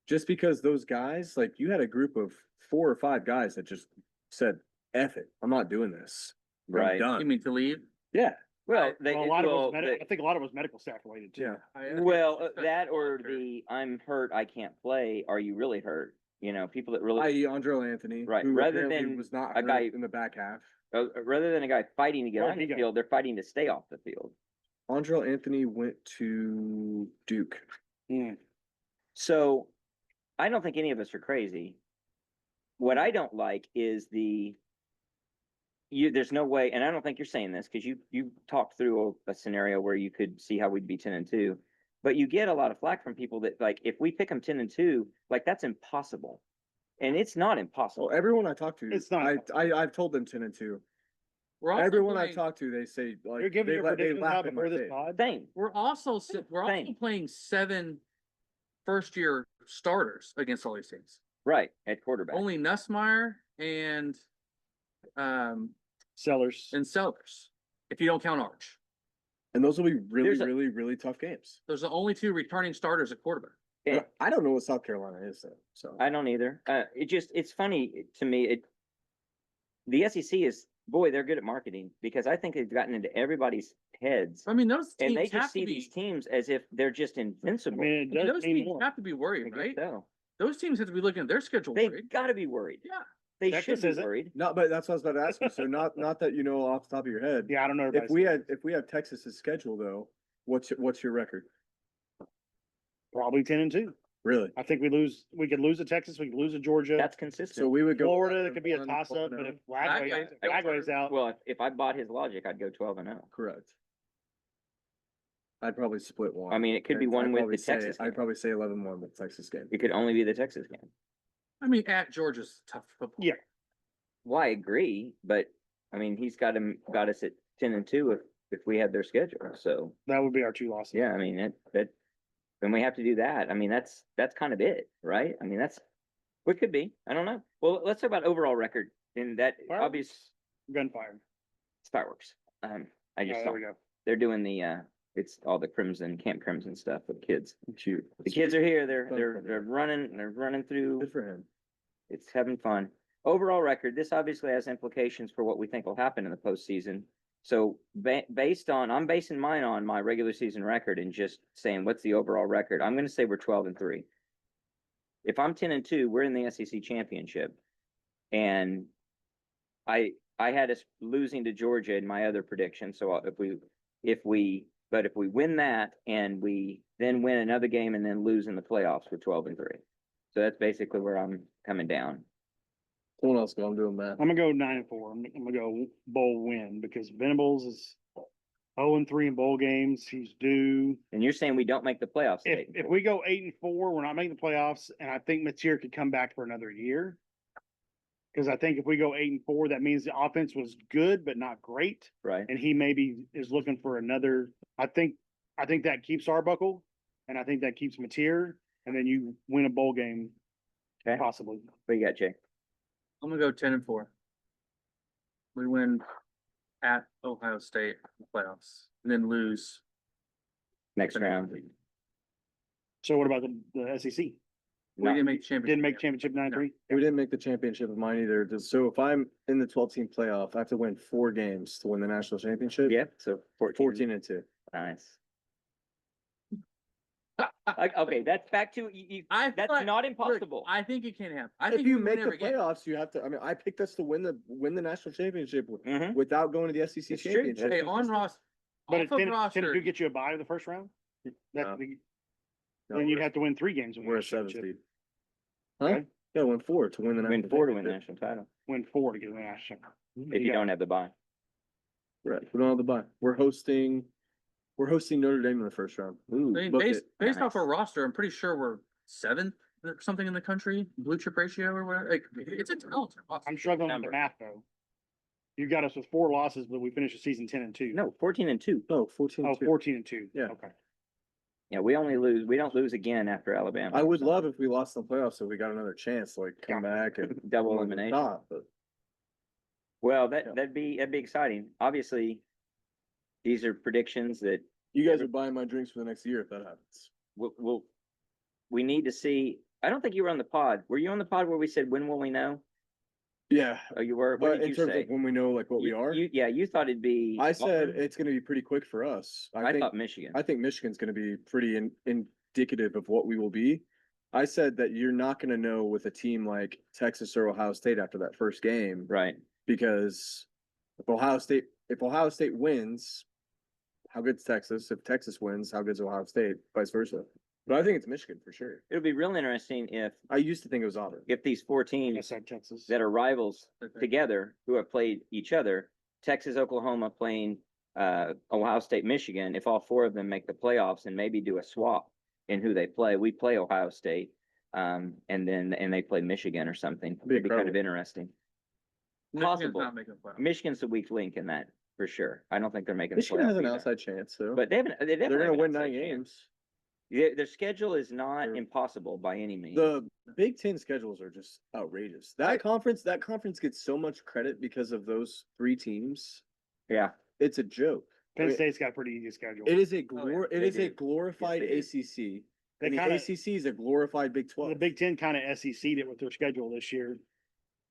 C: just because those guys, like you had a group of 4 or 5 guys that just said, "F it, I'm not doing this. I'm
A: Right.
D: You
C: done."
D: mean to leave?
C: Yeah,
A: Well, they,
B: Well, a lot of it
A: well,
B: was I think a lot of it was medical staff related too.
C: yeah.
A: that or the I'm hurt, I can't play. Are you really hurt? You know, people that really
C: I.e. Andre Anthony,
A: Right,
C: who
A: rather
C: apparently
A: than
C: was not
A: a
C: hurt
A: guy-
C: in the back half.
A: rather than a guy fighting to get
B: Where'd
A: on
B: he
A: the
B: go?
A: field, they're fighting to stay off the field.
C: Andre Anthony went to Duke.
B: Mm.
A: So I don't think any of us are crazy. What I don't like is there's no way, and I don't think you're saying this because you talked through a scenario where you could see how we'd be 10-2, but you get a lot of flack from people that like if we pick them 10-2, like that's impossible, and it's not impossible.
C: Well, everyone I talked to,
B: It's not
C: I've told them 10-2.
D: We're also
C: Everyone I've
D: playing-
C: talked to, they say like
B: You're giving
C: they
B: your
C: la- they
B: predictions
C: laugh
B: now
C: in my
B: before this
C: face.
B: pod?
A: Same.
D: We're also
A: Same.
D: playing 7 first-year starters against all these teams.
A: Right, at quarterback.
D: Only Nussmeier and
B: Sellers.
D: Sellers, if you don't count Arch.
C: And those will be really,
A: There's a-
C: really tough games.
D: Those are the only 2 returning starters at quarterback.
A: And
C: But I don't know what South Carolina is though. So
A: I don't either. It's funny to me. The SEC is boy, they're good at marketing because I think they've gotten into everybody's heads.
E: I mean, those
A: And they
E: teams
A: just
E: have
A: see
E: to
A: these
E: be,
A: teams as if they're just
B: I
A: invincible.
B: mean, it does
E: those
B: mean
E: teams
B: more.
E: have to be
A: I
E: worried,
A: guess
E: right?
A: so.
E: Those teams have to be looking at their schedule
A: They've
E: worried.
A: got to be worried.
E: Yeah.
A: They
B: Texas
A: should be
B: isn't.
A: worried.
C: Not, but that's what I was about to ask you. So not that you know off the top of your head.
B: Yeah, I don't know.
C: If we have Texas's schedule though, what's your record?
B: Probably 10-2.
C: Really?
B: I think we could lose to Texas, we could lose to Georgia.
A: That's consistent.
C: So we would go
B: Florida, it could be a
C: 11,
B: toss up,
C: 12,
B: but if
E: Lagway-
B: Lagway's out,
A: well, if I bought his logic, I'd go 12-0.
C: correct. I'd probably split one.
A: I mean, it could be one with the Texas game.
C: I'd probably say 11-1 with Texas game.
A: It could only be the Texas game.
E: I mean, at Georgia's tough football.
B: Yeah.
A: Well, I agree, but I mean, he's got us at 10-2 if we had their schedule. So
B: that would be our 2 losses.
A: yeah, I mean that then we have to do that. I mean, that's kind of it, right? I mean, that's what could be. I don't know. Well, let's talk about overall record in that
B: Fireworks?
A: obvious
B: Gunfire.
A: fireworks. I just
B: There
A: saw
B: we go.
A: they're doing the it's all the Camp Crimson stuff with kids.
C: Cute.
A: The kids are here.
C: Fun for
A: They're running through.
C: Good for him.
A: It's having fun. Overall record, this obviously has implications for what we think will happen in the postseason. So I'm basing mine on my regular season record and just saying, what's the overall record? I'm going to say we're 12-3. If I'm 10-2, we're in the SEC championship. And I had us losing to Georgia in my other prediction. So if we win that and we then win another game and then lose in the playoffs, we're 12-3. So that's basically where I'm coming down.
C: Someone else go. I'm doing math.
B: I'm gonna go 9-4. I'm gonna go bowl win because Venables is 0-3 in bowl games. He's due.
A: And you're saying we don't make the playoffs? at
B: If
A: 8-4.
B: we go 8-4, we're not making the playoffs, and I think Mateer could come back for another year. Because I think if we go 8-4, that means the offense was good but not great,
A: Right.
B: and he maybe is looking for another. I think that keeps Arbuckle, and I think that keeps Mateer, and then you win a bowl game,
A: Okay.
B: possibly.
A: What you got, Jay?
E: I'm gonna go 10-4. We win at Ohio State in the playoffs and then lose.
A: Next round.
B: So what about the SEC?
E: We
A: No.
E: didn't make championship.
B: Didn't make championship 9-3.
C: We didn't make the championship of mine either. So if I'm in the 12-team playoff, I have to win 4 games to win the national championship.
A: Yeah, so 14.
C: 14-2.
A: Nice. Okay, that's back to you. That's
E: thought-
A: not
E: Look,
A: impossible.
E: I think it can happen. I
C: If
E: think
C: you
E: we
C: make
E: win
C: the
E: every game.
C: playoffs, you have to. I mean, I picked us to win the national championship
A: Mhm.
C: without going to the SEC
A: It's true.
C: championship.
E: Hey, on roster,
B: But
E: off
B: it's
E: of
B: 10
E: roster,
B: to get you a bye to the first round. That's
C: No.
B: the,
C: No,
B: then you'd
C: we're-
B: have to win 3 games. to win
C: We're
B: the
C: a 7th
B: championship.
C: seed. Huh?
B: Okay.
C: Yeah, win 4 to win the
A: Win
C: national
A: 4 to win the
C: championship.
A: national title
B: Win 4 to get the national.
A: if you don't have the bye.
C: Right. We don't have the bye. We're hosting Notre Dame in the first round.
A: Ooh,
E: I mean,
C: Book
E: based
C: it.
E: off our
A: Nice.
E: roster, I'm pretty sure we're 7th or something in the country, blue chip ratio or whatever. Like, it's a talented roster.
B: I'm struggling with
A: Number.
B: the math though. You got us with 4 losses, but we finished the season 10-2.
A: no, 14-2.
C: No, 14.
B: Oh, 14-2.
C: Yeah.
B: Okay.
A: Yeah, we don't lose again after Alabama.
C: I would love if we lost the playoffs so we got another chance to like come back and
A: double
C: win the
A: elimination.
C: top, but
A: Well,
C: Yeah.
A: that'd be exciting. Obviously, these are predictions that
C: you guys are buying my drinks for the next year if that happens.
A: we need to see. I don't think you were on the pod. Were you on the pod where we said when will we know?
C: Yeah,
A: Oh, you were. What
C: but
A: did
C: in
A: you
C: terms
A: say?
C: of when we know like what we are,
A: You thought it'd be.
C: I said it's going to be pretty quick for us.
A: I thought Michigan.
C: I think Michigan's going to be pretty indicative of what we will be. I said that you're not going to know with a team like Texas or Ohio State after that first game,
A: Right.
C: because if Ohio State wins, how good's Texas? If Texas wins, how good's Ohio State? Vice versa. But I think it's Michigan for sure.
A: It'll be real interesting
C: I used to think it was Auburn.
A: if these 4
B: I
A: teams
B: said Texas.
A: that are rivals
E: Okay.
A: together who have played each other, Texas, Oklahoma playing Ohio State, Michigan, if all 4 of them make the playoffs and maybe do a swap in who they play, we play Ohio State, and they play Michigan or something.
C: Be
A: It'd be kind of
C: incredible.
A: interesting.
E: Michigan's
A: Possible.
E: not making the playoffs.
A: Michigan's the weak link in that for sure. I don't think they're making the
C: Michigan
A: playoffs
C: has an
A: either.
C: outside chance, though.
A: But they definitely
C: They're going
A: have
C: to
A: an
C: win
A: outside
C: 9
A: chance.
C: games.
A: Their schedule is not
C: Sure.
A: impossible by any means.
C: The Big Ten schedules are just outrageous. That conference gets so much credit because of those 3 teams.
A: Yeah,
C: It's a joke.
B: Penn
C: I mean,
B: State's got a pretty easy schedule.
C: It is a
A: they
C: it is a
A: do.
C: glorified
A: Yes, they do.
C: ACC.
B: They
C: And the
B: kinda-
C: ACC is a glorified Big 12.
B: The Big Ten kind of SEC'd it with their schedule this year.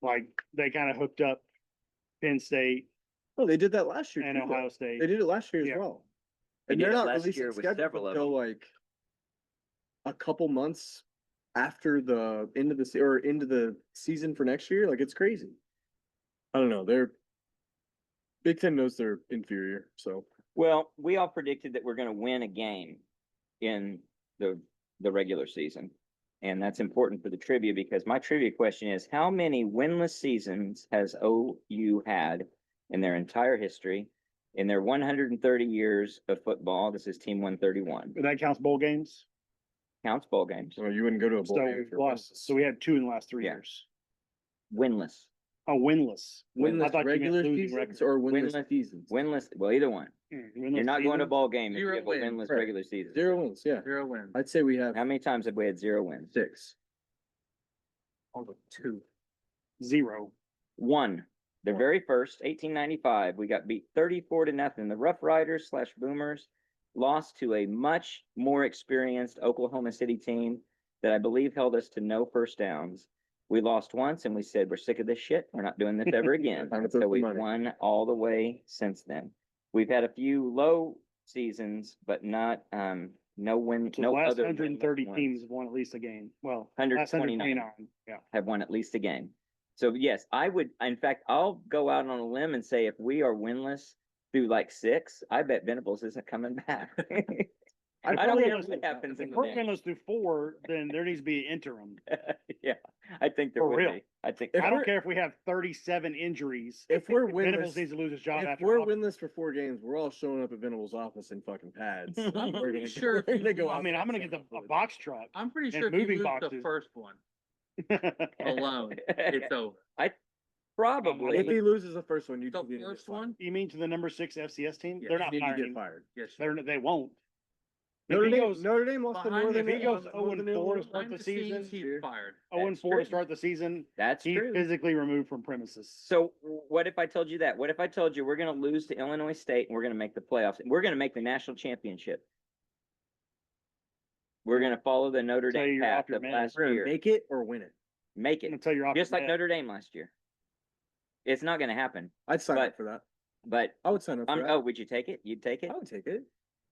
B: Like they kind of hooked up Penn State,
C: Oh, they did that last year.
B: and
C: too, though.
B: Ohio State.
C: They did it last year as
B: Yeah.
C: well.
A: They
C: And
A: did
C: they're
A: it
C: not
A: last
C: releasing
A: year with
C: schedule
A: several of
C: until like a couple months after the end of or into the season for next year. Like it's crazy. I don't know. Big Ten knows they're inferior, so
A: Well, we all predicted that we're gonna win a game in the regular season. And that's important for the trivia because my trivia question is, how many winless seasons has OU had in their entire history? In their 130 years of football, this is team 131.
B: That counts bowl games.
A: Counts bowl games.
C: well, you wouldn't go to a bowl
B: So
C: game
B: we've
C: if you're
B: lost. So we had 2 in the last 3
A: Yeah.
B: years.
A: Winless.
B: Oh, winless. I
C: winless
B: thought you meant
C: regular
B: losing
C: seasons
B: record.
C: or winless
A: Winless-
C: seasons.
A: Winless, well, either one. You're not going to a ball game if you
E: Zero
A: have a
E: wins,
A: winless
C: right.
A: regular season.
C: 0 wins. Yeah,
E: 0 wins.
C: I'd say we have
A: How many times have we had 0 wins?
C: 6.
E: Although 2.
B: 0.
A: One. The very first, 1895, we got beat 34-0. The Rough Riders / Boomers lost to a much more experienced Oklahoma City team that I believe held us to no first downs. We lost once and we said, we're sick of this shit. We're not doing this ever again.
C: Time to
A: And
C: put
A: so
C: some
A: we've
C: money.
A: won all the way since then. We've had a few low seasons, but not, no win,
B: So the
A: no
B: last
A: other
B: 130
A: winless ones
B: teams have won at least a game. Well,
A: 129.
B: 129. Yeah.
A: have won at least a game. So yes, I would, in fact, I'll go out on a limb and say if we are winless through like 6, I bet Venables isn't coming back. I don't
B: probably
A: care
B: winless-
A: what happens in
B: If
A: the
B: we're
A: next.
B: winless through 4, then there needs to be an interim.
A: Yeah, I think there
B: For
A: would
B: real.
A: be. I think,
C: If
B: I don't
C: we're-
B: care if we have 37 injuries.
C: If we're
B: Venables
C: winless,
B: needs to lose his job
C: if
B: after.
C: we're
B: Auburn.
C: winless for 4 games, we're all showing up at Venable's office in fucking pads.
E: I'm
C: We're
E: pretty
C: gonna-
E: sure
C: we're
E: if
C: gonna
E: you-
C: go
B: I
C: out
B: mean,
C: there
B: I'm gonna
C: and
B: get
C: fucking
B: a
C: put it
B: box truck.
E: I'm pretty
B: And
E: sure if you
B: moving
E: lose
B: boxes.
E: the first one alone, it's over.
A: probably.
C: If he loses the first one, you
E: The
C: need to get
E: first
C: fired.
E: one?
B: You mean to the number 6 FCS team?
E: Yes.
B: They're
C: You
B: not
C: need to
B: firing
C: get
B: him.
C: fired.
E: Yes.
B: They won't. If
C: Notre
B: he
C: Dame,
B: goes
C: Notre Dame lost to
E: behind-
C: Northern.
B: if he goes
C: Northern
B: 0-4 to
C: Illinois.
B: start
E: Behind
B: the
E: the scenes,
B: season,
E: he's fired.
B: 0-4
A: true.
B: to start the season,
A: That's
B: he's
A: true.
B: physically removed from premises.
A: So what if I told you that? What if I told you we're going to lose to Illinois State and we're going to make the playoffs and we're going to make the national championship? We're going to follow the Notre
B: So
A: Dame
B: you're
A: path
B: off your
A: of
B: man.
A: last
C: We're gonna
A: year.
C: make it or win it.
A: Make it.
B: Until you're off
A: Just
B: your
A: like
B: man.
A: Notre Dame last year. It's not going to happen.
C: I'd sign
A: But-
C: up for that.
A: But
C: I would sign up for that.
A: oh, would you take it? You'd take it
C: I would take it.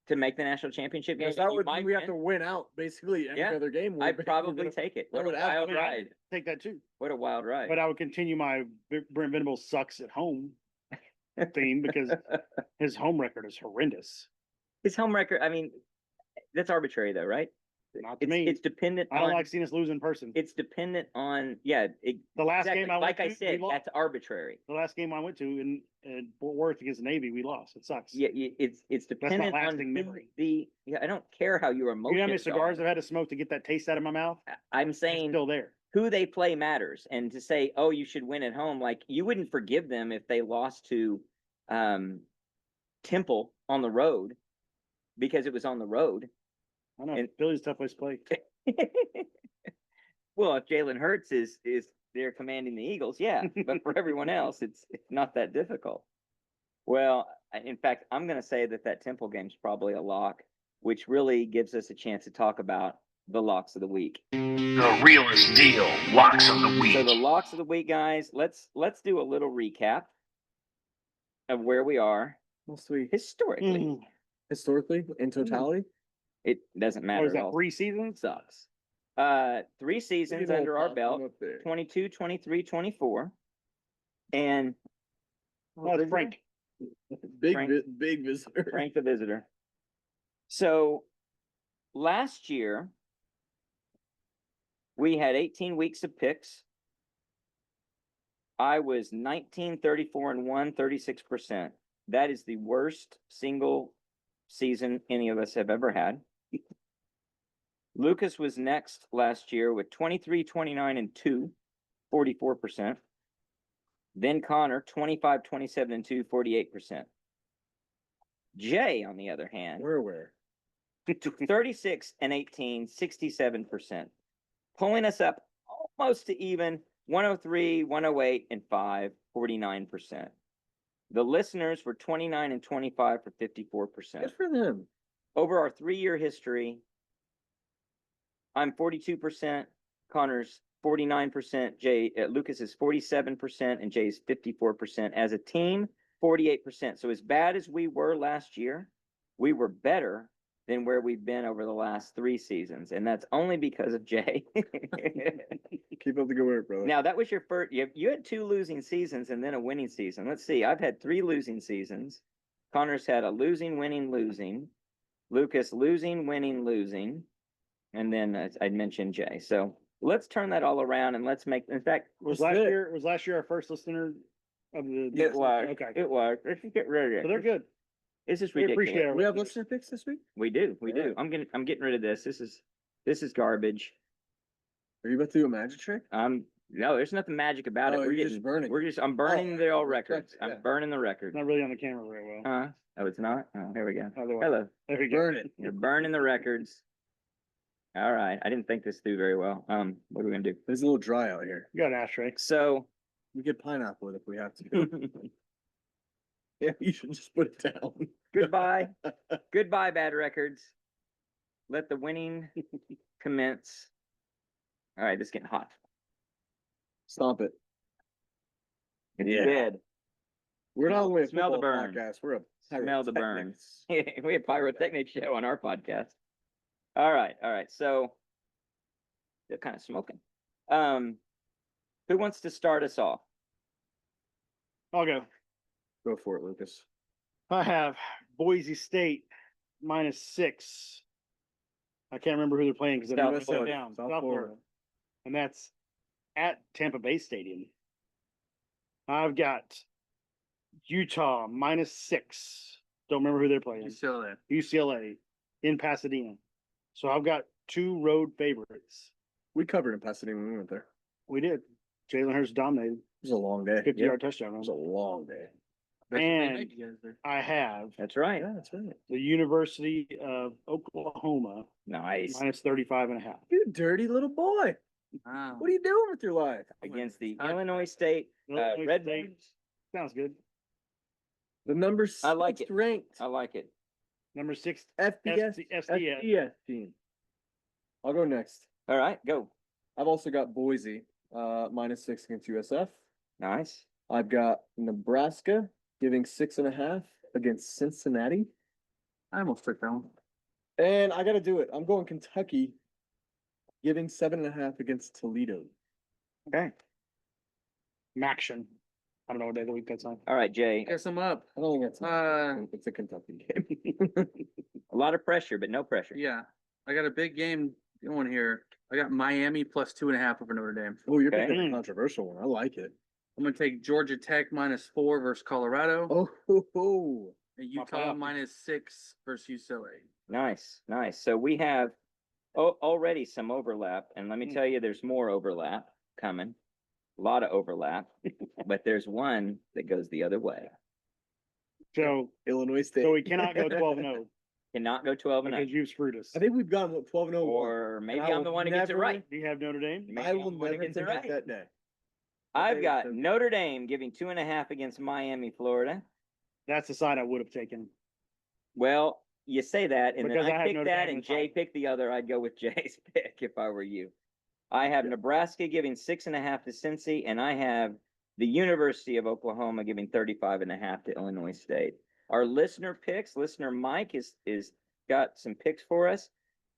A: to make the national championship game?
C: Because that
A: You
C: would
A: might
C: mean we have to
A: win.
C: win out basically every
A: Yeah.
C: other game.
A: I'd probably take it.
C: I
A: What a
C: would
A: wild
B: I mean, I'd
A: ride!
B: take that too.
A: What a wild ride!
B: But I would continue my Brent Venables sucks at home theme because his home record is horrendous.
A: His home record. I mean, that's arbitrary though, right?
B: Not to
A: It's
B: me.
A: it's dependent
B: I don't
A: on.
B: like seeing us lose in person.
A: It's dependent on. Yeah,
B: The last
A: exactly.
B: game I went
A: Like
B: to,
A: I
B: we
A: said,
B: lost.
A: that's arbitrary.
B: The last game I went to in Fort Worth against the Navy, we lost. It sucks.
A: Yeah, it's dependent on
B: lasting
A: who
B: memory.
A: Yeah, I don't care how your
B: You
A: emotions.
B: know how many cigars
A: are.
B: I've had to smoke to get that taste out of my mouth?
A: I'm
B: It's
A: saying
B: still there.
A: who they play matters, and to say, oh, you should win at home, like you wouldn't forgive them if they lost to Temple on the road because it was on the road.
B: I know
A: And-
B: Philly's a tough place to play.
A: Well, if Jalen Hurts is there commanding the Eagles, yeah, but for everyone else, it's not that difficult. Well, in fact, I'm going to say that Temple game's probably a lock, which really gives us a chance to talk about the locks of the week.
F: The realest deal. Locks of the week.
A: So the locks of the week, guys, let's do a little recap of where we are
C: Most we
A: historically.
B: Mm.
C: historically in totality.
A: It doesn't
B: What
A: matter
B: was
A: at
B: that,
A: all.
B: 3 seasons?
A: Sucks. 3 seasons
C: You know,
A: under our
C: pop
A: belt,
C: them up there.
A: 22, 23, 24. And
B: No, it's Frank.
C: Big,
A: Frank-
C: big visitor.
A: Frank the visitor. So last year, we had 18 weeks of picks. I was 19, 34, and 1, 36%. That is the worst single season any of us have ever had. Lucas was next last year with 23, 29, and 2, 44%. Then Connor, 25, 27, and 2, 48%. Jay, on the other hand,
C: Where?
A: 36 and 18, 67%. Pulling us up almost to even 103, 108, and 5, 49%. The listeners were 29 and 25 for 54%.
C: Good for them.
A: Over our 3-year history, I'm 42%, Connor's 49%, Lucas is 47%, and Jay's 54%. As a team, 48%. So as bad as we were last year, we were better than where we've been over the last 3 seasons, and that's only because of Jay.
C: Keep up the good work, brother.
A: Now that was your first. You had 2 losing seasons and then a winning season. Let's see. I've had 3 losing seasons. Connor's had a losing, winning, losing. Lucas losing, winning, losing, and then I mentioned Jay. So let's turn that all around and let's make. In fact,
B: Was
C: That's it.
B: last year our first listener of the?
A: it was.
B: Okay.
A: It was. Let's just get rid of
B: So they're
A: it.
B: good.
A: This is
B: We
A: ridiculous.
B: appreciate it.
C: We have listener picks this week?
A: We do. We do.
C: Yeah.
A: I'm getting rid of this. This is garbage.
C: Are you about to do a magic trick?
A: No, there's nothing magic about it.
C: Oh,
A: We're
C: you're
A: getting.
C: just burning.
A: I'm burning the old
C: that's
A: records.
C: right, yeah.
A: I'm burning the record.
B: Not really on the camera very well.
A: Huh? Oh, it's not? Oh, here we go.
B: Otherwise-
A: Hello.
B: There we go.
C: Burn it.
A: You're burning the records. All right. I didn't think this through very well. What are we gonna do?
C: It's a little dry out here.
B: You got an ashtray.
A: So,
C: We get pineapple if we have to. Yeah, you should just put it down.
A: goodbye. Goodbye, bad records. Let the winning commence. All right, this is getting hot.
C: Stomp it.
A: It's
C: Yeah.
A: dead.
C: We're not only a
A: Smell the
C: football
A: burn.
C: podcast, we're a
A: Smell the
C: pyrotechnics.
A: burn. We have pyrotechnic show on our podcast. All right. So they're kind of smoking. Who wants to start us off?
B: I'll go.
C: Go for it, Lucas.
B: I have Boise State -6. I can't remember who they're playing because I didn't
C: South
B: write it
C: Florida.
B: down.
C: South
B: South
C: Florida.
B: Florida. And that's at Tampa Bay Stadium. I've got Utah -6. Don't remember who they're playing.
E: UCLA.
B: UCLA in Pasadena. So I've got 2 road favorites.
C: We covered in Pasadena when we went there.
B: We did. Jalen Hurts dominated.
C: It was a long day.
B: 50-yard touchdown
C: It
B: run.
C: was a long day.
B: And I have
A: That's right.
C: Yeah, that's right.
B: the University of Oklahoma
A: Nice.
B: -35.5.
C: You dirty little boy.
E: Wow.
C: What are you doing with your life?
A: Against the
E: I-
A: Illinois State
B: Illinois
A: Red
B: State.
A: Bulls.
B: Sounds good.
C: The number 6
A: I like it.
C: ranked
A: I like it.
B: Number 6,
C: FBS
B: FCS.
C: FBS team. I'll go next.
A: All right, go.
C: I've also got Boise, -6 against USF.
A: Nice.
C: I've got Nebraska giving 6.5 against Cincinnati.
E: I almost took that one.
C: And I gotta do it. I'm going Kentucky giving 7.5 against Toledo.
A: Okay.
B: Maction. I don't know what day of the week that's on.
A: All right, Jay.
E: Guess I'm up.
C: I don't think that's it's a Kentucky game.
A: A lot of pressure, but no pressure.
E: Yeah, I got a big game going here. I got Miami +2.5 over Notre Dame.
C: Oh, you're
A: Okay.
C: picking a controversial one. I like it.
E: I'm gonna take Georgia Tech -4 versus Colorado.
C: Oh, ho, ho.
E: And Utah
B: playoff.
E: -6 versus UCLA.
A: Nice, nice. So we have already some overlap, and let me tell you, there's more overlap coming. A lot of overlap, but there's one that goes the other way.
B: So,
C: Illinois State.
B: so we cannot go 12-0
A: Cannot go 12 and
B: because
A: 0.
B: you've screwed us.
C: I think we've gone 12-0.
A: Or maybe
C: I
A: I'm
C: will
A: the one who gets it
C: never-
A: right.
B: Do you have Notre Dame?
A: Maybe
C: I
A: I'm
C: will
A: the one who
C: never
A: gets it
C: forget
A: right.
C: that day.
A: I've
C: Okay,
A: got
C: so-
A: Notre Dame giving 2.5 against Miami, Florida.
B: That's the side I would have taken.
A: Well, you say that, and
B: Because
A: then
B: I
A: I
B: had
A: picked
B: Notre
A: that,
B: Dame
A: and
B: in the
A: Jay
B: final.
A: picked the other. I'd go with Jay's pick if I were you. I have Nebraska giving 6.5 to Cincy, and I have the University of Oklahoma giving 35.5 to Illinois State. Our listener picks, listener Mike is got some picks for us.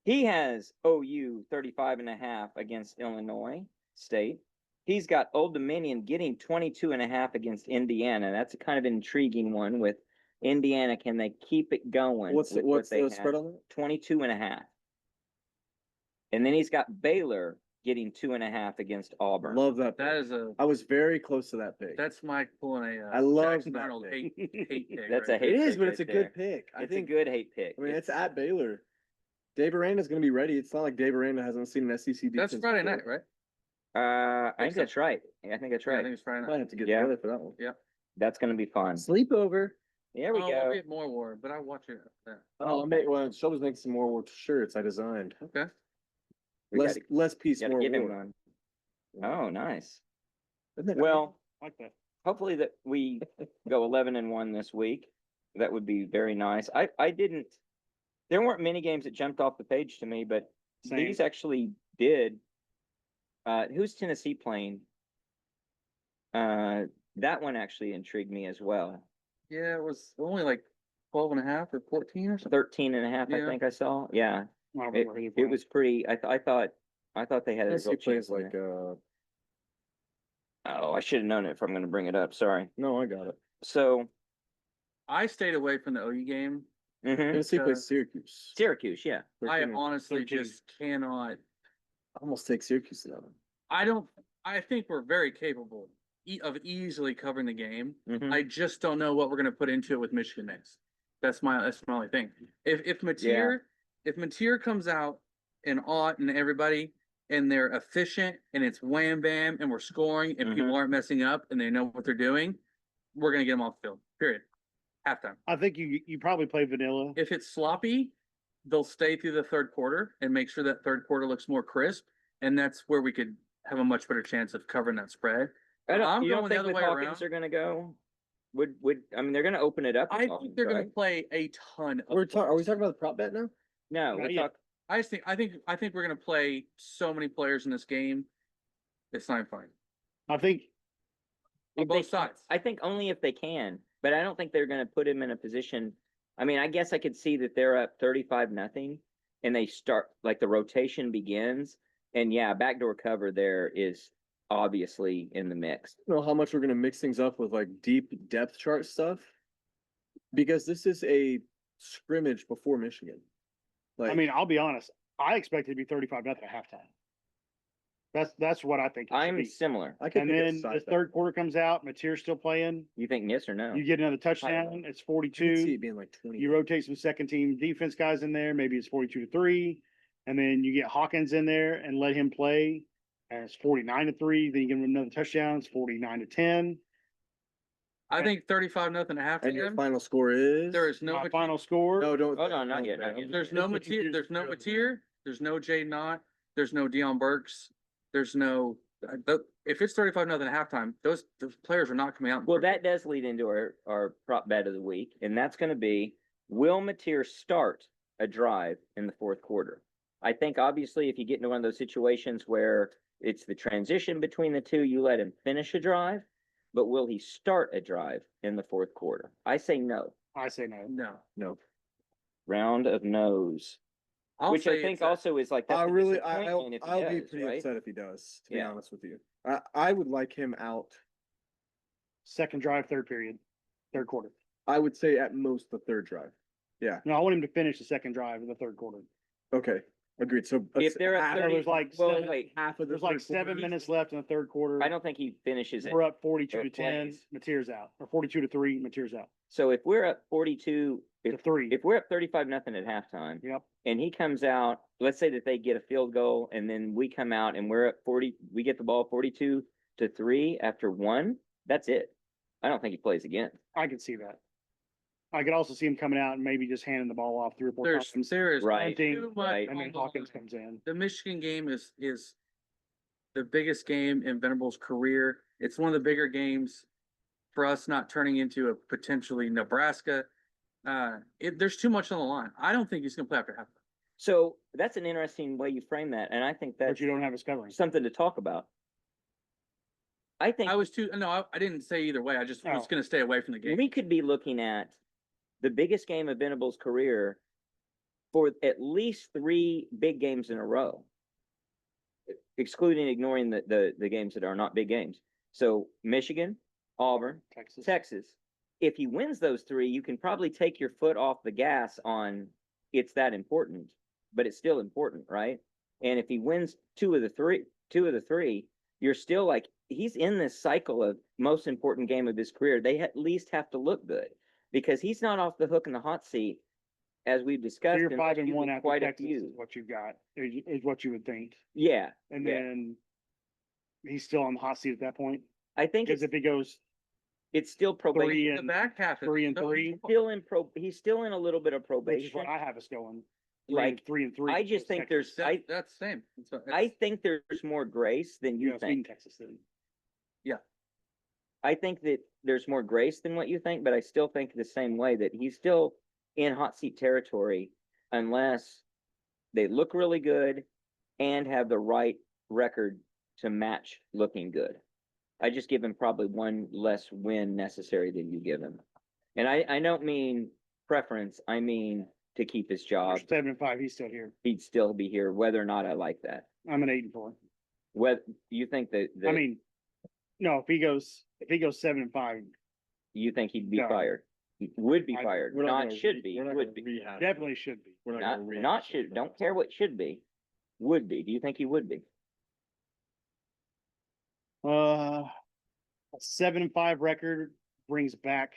A: He has OU 35.5 against Illinois State. He's got Old Dominion getting 22.5 against Indiana. That's a kind of intriguing one with Indiana. Can they keep it going?
C: What's the,
A: with
C: what's
A: what they
C: the
A: have?
C: spread on that?
A: 22.5. And then he's got Baylor getting 2.5 against Auburn.
C: Love that.
E: That
C: pick.
E: is a.
C: I was very close to that pick.
E: That's Mike pulling a.
C: I love
E: Jackson
C: that
E: Arnold
C: pick.
E: hate pick.
A: That's a
E: right
A: hate
C: It
E: there.
C: is,
A: pick
C: but
A: right
C: it's a
A: there.
C: good pick. I
A: It's
C: think.
A: a good hate pick.
C: I mean, it's at Baylor. Dave Aranda's going to be ready. It's not like Dave Aranda hasn't seen an SEC defense.
E: That's Friday
C: before.
E: night, right?
A: I think
E: so.
A: that's right. Yeah, I think that's
E: Yeah, I
A: right.
E: think it's Friday
C: Might
E: night.
C: have to get
A: Yeah.
C: together for that one.
A: That's going to be fun.
C: Sleepover.
A: There we
E: Oh,
A: go.
E: I'll be at more war, but I watch it. Yeah.
C: Oh, I'll make well. She'll just make some more shirts I designed.
E: Okay.
A: We
C: Less
A: gotta-
C: less piece,
A: gotta
C: more
A: give him
C: war.
A: one. Oh, nice.
C: Isn't that
A: Well,
B: Like that.
A: hopefully that we go 11-1 this week. That would be very nice. I didn't. There weren't many games that jumped off the page to me, but
B: Same.
A: these actually did Who's Tennessee playing? That one actually intrigued me as well.
E: Yeah, it was only like 12 and a half or 14 or something.
A: 13 and a half, I
E: Yeah.
A: think I saw. Yeah,
B: I don't
A: it,
B: remember who
A: it
B: played.
A: was pretty. I thought they had a real
C: Tennessee
A: chance.
C: plays
A: in
C: like,
A: it. Oh, I should have known it if I'm going to bring it up. Sorry.
C: no, I got it.
A: So,
E: I stayed away from the OU game.
A: mhm.
C: Tennessee plays Syracuse.
A: Syracuse, yeah.
E: I
C: 13
E: honestly
B: 13.
E: just cannot.
C: almost take Syracuse now.
E: I think we're very capable of easily covering the game.
A: Mhm.
E: I just don't know what we're going to put into it with Michigan next. That's my only thing. If Mateer comes out and Ott and everybody and they're efficient and it's wham bam and we're scoring and people aren't messing up and they know what they're doing, we're going to get them off the field. Period. Halftime.
B: I think you probably play vanilla.
E: If it's sloppy, they'll stay through the third quarter and make sure that third quarter looks more crisp, and that's where we could have a much better chance of covering that spread. I'm
A: You don't
E: going the
A: think
E: other
A: with
E: way
A: Hawkins
E: around.
A: are going to go? I mean, they're going to open it up. with
E: I think
A: Hawkins,
E: they're going
A: right?
E: to play a ton of.
C: Are we talking about the prop bet now?
A: No,
B: Not
A: we're
B: yet.
A: talking.
E: I think we're going to play so many players in this game. It's not fine
B: I think
E: on
A: If
E: both
A: they-
E: sides.
A: I think only if they can, but I don't think they're going to put him in a position. I mean, I guess I could see that they're up 35-0 and they start like the rotation begins. And yeah, backdoor cover there is obviously in the mix.
C: Know how much we're gonna mix things up with like deep depth chart stuff? Because this is a scrimmage before Michigan. Like,
B: I mean, I'll be honest. I expect it to be 35-0 at halftime. That's what I think it should
A: I'm
B: be.
A: similar.
C: I could
B: And
C: pick a
B: then
C: side
B: the
C: bet.
B: third quarter comes out, Mateer's still playing.
A: You think yes or no?
B: You get another touchdown, it's
C: I could see
B: 42.
C: it being like 20.
B: You rotate some second team defense guys in there, maybe it's 42-3. And then you get Hawkins in there and let him play. And it's 49-3. Then you give him another touchdown, it's 49-10.
E: I think 35-0 at
C: And your
E: halftime.
C: final score is?
E: There is no
B: My
E: Mateer.
B: final score.
C: No, don't.
A: Hold on, not yet, not yet.
E: There's no Mateer. There's no Mateer. There's no Jay Knott. There's no Deion Burks. There's no. If it's 35-0 at halftime, those players are not coming out.
A: Well, that does lead into our prop bet of the week, and that's going to be, will Mateer start a drive in the fourth quarter? I think obviously if you get into one of those situations where it's the transition between the two, you let him finish a drive, but will he start a drive in the fourth quarter? I say no.
B: I say no.
E: No.
C: No.
A: Round of no's, which I think also is like, that's
C: I
A: a
C: really,
A: disappointment if he
C: I'll be
A: does,
C: pretty
A: right?
C: upset if he does, to be
A: Yeah.
C: honest with you. I would like him out.
B: Second drive, third period, third quarter.
C: I would say at most the third drive. Yeah,
B: No, I want him to finish the second drive in the third quarter.
C: okay, agreed. So
A: If they're
C: half-
A: at
B: So
A: 30,
B: there's like
A: well,
B: seven-
A: wait,
C: half of the
B: There's like
C: third quarter.
B: 7 minutes left in the third quarter.
A: I don't think he finishes it.
B: We're up 42-10.
A: plays.
B: Mateer's out, or 42-3. Mateer's out.
A: So if we're up 42,
B: To 3.
A: if we're up 35-0 at halftime,
B: Yep.
A: and he comes out, let's say that they get a field goal and then we come out and we're at 40, we get the ball 42-3 after one, that's it. I don't think he plays again.
B: I can see that. I could also see him coming out and maybe just handing the ball off 3 or 4 times.
E: There is
A: Right,
E: too much
A: right.
B: And
E: on
B: then
E: the
B: Hawkins
E: line.
B: comes in.
E: The Michigan game is the biggest game in Venables' career. It's one of the bigger games for us not turning into a potentially Nebraska. There's too much on the line. I don't think he's going to play after halftime.
A: So that's an interesting way you frame that, and I think
B: But
A: that's
B: you don't have us covering.
A: something to talk about. I think
E: I didn't say either way. I just was
B: Oh.
E: going to stay away from the game.
A: we could be looking at the biggest game of Venables' career for at least 3 big games in a row, ignoring the games that are not big games. So Michigan, Auburn,
B: Texas.
A: Texas. If he wins those 3, you can probably take your foot off the gas on it's that important, but it's still important, right? And if he wins two of the three, you're still like, he's in this cycle of most important game of his career. They at least have to look good because he's not off the hook in the hot seat, as we've
B: So
A: discussed.
B: you're
A: in
B: 5-1 after
A: quite a
B: Texas
A: few.
B: is what you've got, is what you would think.
A: Yeah,
B: And
A: Yeah.
B: then he's still on the hot seat at that point.
A: I think
B: Because if he goes
A: it's still probation.
B: 3
E: The
B: and
E: back half is
B: 3 and 3,
A: He's still in a little bit of
B: which
A: probation.
B: is what I have us going.
A: Like,
B: 3 and 3.
A: I just think there's
E: That's the same.
A: I think there's more grace than you
B: Yeah,
A: think.
B: Texas then.
A: I think that there's more grace than what you think, but I still think the same way that he's still in hot seat territory unless they look really good and have the right record to match looking good. I just give him probably one less win necessary than you give him. And I don't mean preference, I mean to keep his job.
B: 7-5, he's still here.
A: He'd still be here, whether or not I like that.
B: I'm an 8-4.
A: Whether you think that,
B: I mean, no, if he goes 7-5,
A: you think he'd be
B: No.
A: fired. He would be
B: I-
A: fired,
C: We're
A: not
C: gonna
A: should
C: re-
A: be,
C: we're not
A: would
C: gonna
A: be.
C: rehash it.
B: definitely should be.
C: We're not
A: Not,
C: gonna rehash
A: not
C: it.
A: should, don't care what should be, would be. Do you think he would be?
B: A 7-5 record brings back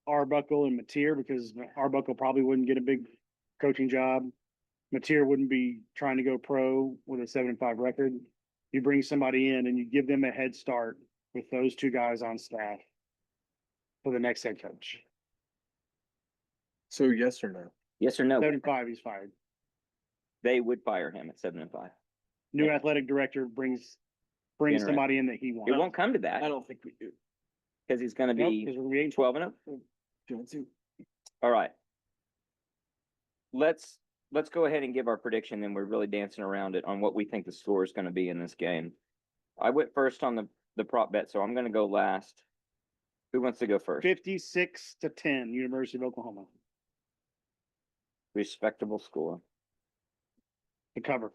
B: Arbuckle and Mateer because Arbuckle probably wouldn't get a big coaching job. Mateer wouldn't be trying to go pro with a 7-5 record. You bring somebody in and you give them a head start with those two guys on staff for the next head coach.
C: So yes or no?
A: Yes or no?
B: 7-5, he's fired.
A: They would fire him at 7-5.
B: New athletic director brings
A: Interesting.
B: somebody in that he
A: It
B: wants.
A: won't come to that
C: I don't think we do.
A: because he's gonna
B: Nope,
A: be
B: 'cause we're gonna be 8-4.
A: 12-0. All right. Let's go ahead and give our prediction, then we're really dancing around it on what we think the score is gonna be in this game. I went first on the prop bet, so I'm gonna go last. Who wants to go first?
B: 56-10, University of Oklahoma,
A: Respectable score.
B: to cover.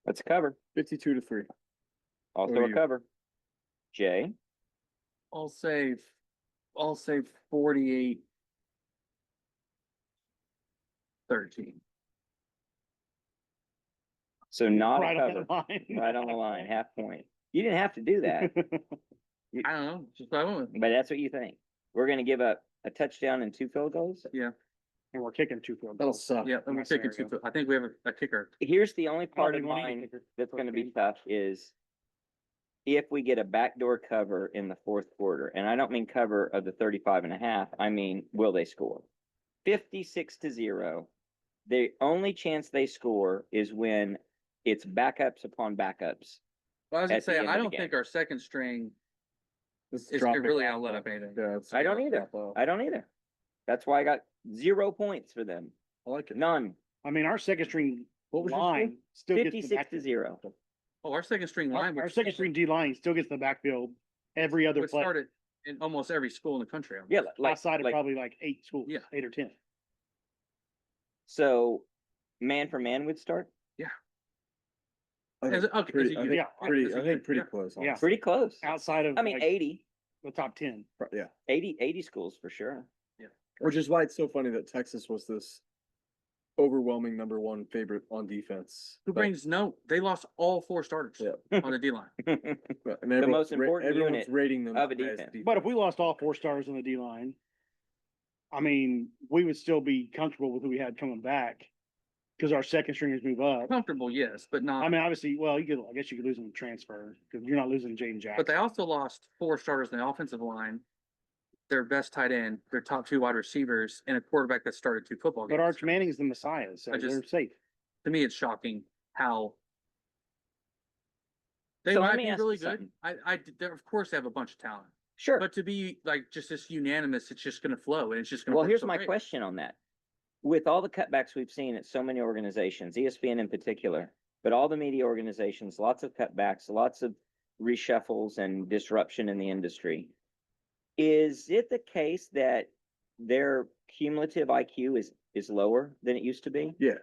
A: That's a cover.
C: 52-3.
A: Also
C: What do
A: a
C: you-
A: cover. Jay,
E: I'll say 48-13.
A: so not a
B: Right on
A: cover.
B: that line.
A: Right on the line, half point. You didn't have to do that,
E: I don't know, just I don't.
A: but that's what you think. We're gonna give up a touchdown and 2 field goals?
B: And we're kicking 2 field
C: That'll
B: goals.
C: suck.
E: Yeah, I'm
B: Nice
E: taking
B: scenario.
E: 2. I think we have a kicker.
A: Here's the only part of
B: we won't need a
A: mine
B: kicker
A: that's
B: for
A: gonna
B: the
A: be
B: game.
A: tough is if we get a backdoor cover in the fourth quarter, and I don't mean cover of the 35.5, I mean, will they score? 56-0. The only chance they score is when it's backups upon backups.
E: Well, I was
A: At
E: gonna
A: the
E: say,
A: end
E: I
A: of the
E: don't think
A: game.
E: our second string
C: It's
E: is
C: dropping
E: really
C: off,
E: gonna let
C: though.
E: up anything.
C: Yeah, it's
A: I don't
C: gonna
A: either.
C: drop off.
A: I don't either. That's why I got 0 points for them.
C: I like it.
A: None.
B: I mean, our second string
C: What was your
B: line still gets the
A: 56-0.
B: backfield.
E: Oh, our second string line.
B: Our
E: which
B: second string D line still gets the backfield every other
E: would
B: play.
E: start it in almost every school in the country.
A: Yeah, like,
B: Outside of
A: like,
B: probably like 8 schools,
E: Yeah.
B: 8 or 10.
A: so man for man would start?
C: I think
E: As a- okay,
C: pretty,
E: as a
C: I
E: unit.
C: think
B: Yeah.
C: pretty,
E: As a
C: I think
E: unit,
C: pretty
E: yeah.
C: close.
B: Yeah.
C: honestly.
A: Pretty close.
B: Outside of
A: I mean,
B: like
A: 80,
B: the top 10.
C: Yeah.
A: 80 schools for sure.
C: Which is why it's so funny that Texas was this overwhelming #1 favorite on defense.
E: Who brings no? They lost all 4 starters
C: Yeah.
E: on the D line.
C: And
A: the
C: everyone's
A: most important
C: everyone's
A: unit
C: rating them
A: of a
C: as
A: defense.
B: But if we lost all 4 stars on the D line, I mean, we would still be comfortable with who we had coming back because our second stringers move up.
E: Comfortable, yes, but not.
B: I mean, obviously, well, I guess you could lose them to transfer because you're not losing Jaden Jackson.
E: But they also lost 4 starters in the offensive line, their best tight end, their top 2 wide receivers, and a quarterback that started 2 football games.
B: But Arch Manning's the Messiah, so
E: I just-
B: they're safe.
E: To me, it's shocking how they
A: So let
E: might
A: me
E: be
A: ask
E: really
A: you
E: good. Of course, they have a bunch of talent,
A: Sure.
E: but to be like just this unanimous, it's just going to flow and it's just going to.
A: Well, here's my question on that. With all the cutbacks we've seen at so many organizations, ESPN in particular, but all the media organizations, lots of cutbacks, lots of reshuffles and disruption in the industry. Is it the case that their cumulative IQ is lower than it used to be?
C: Yeah.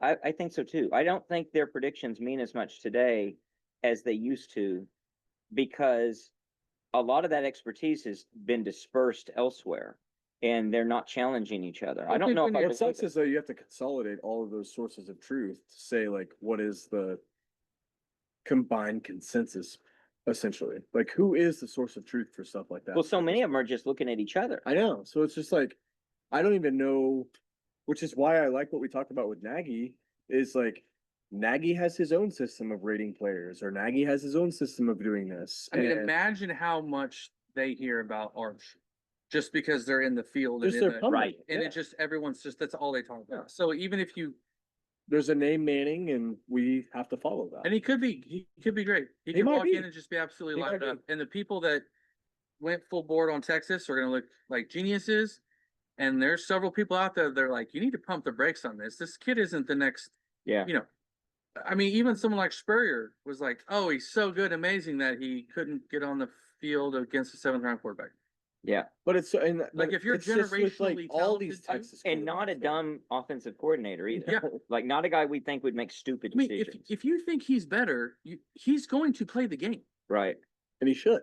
A: I think so too. I don't think their predictions mean as much today as they used to, because a lot of that expertise has been dispersed elsewhere and they're not challenging each other. I don't know if I
C: What
A: believe
C: sucks
A: it.
C: is though you have to consolidate all of those sources of truth to say like what is the combined consensus essentially. Like who is the source of truth for stuff like that?
A: Well, so many of them are just looking at each other.
C: I know. So it's just like I don't even know, which is why I like what we talked about with Nagy, is like Nagy has his own system of rating players, or Nagy has his own system of doing this.
E: I mean,
C: and
E: imagine how much they hear about Arch, just because they're in the field
C: just
E: and, in
C: their
E: the,
C: public,
A: right.
E: and
C: yeah.
E: it just everyone's just that's all they talk about.
C: Yeah.
E: So even if you
C: There's a name Manning, and we have to follow that.
E: and he could be great. He
C: He
E: could
C: might
E: walk
C: be.
E: in and just be absolutely
C: He
E: lighted
C: might
E: up. And the people that went full board on Texas are gonna look like geniuses. And there's several people out there that are like, you need to pump the brakes on this. This kid isn't the next,
A: Yeah.
E: you know. I mean, even someone like Spurrier was like, "Oh, he's so good, amazing that he couldn't get on the field against a 7th-round quarterback."
A: Yeah,
C: But it's, and.
E: Like,
C: but
E: if you're
C: it's just with, like,
E: generationally
C: all these
E: talented
C: Texas
A: and not a
C: quarterbacks, though.
A: dumb offensive coordinator either.
E: Yeah.
A: Like not a guy we think would make stupid
E: I mean, if
A: decisions.
E: if you think he's better, he's going to play the game.
A: Right.
C: And he should.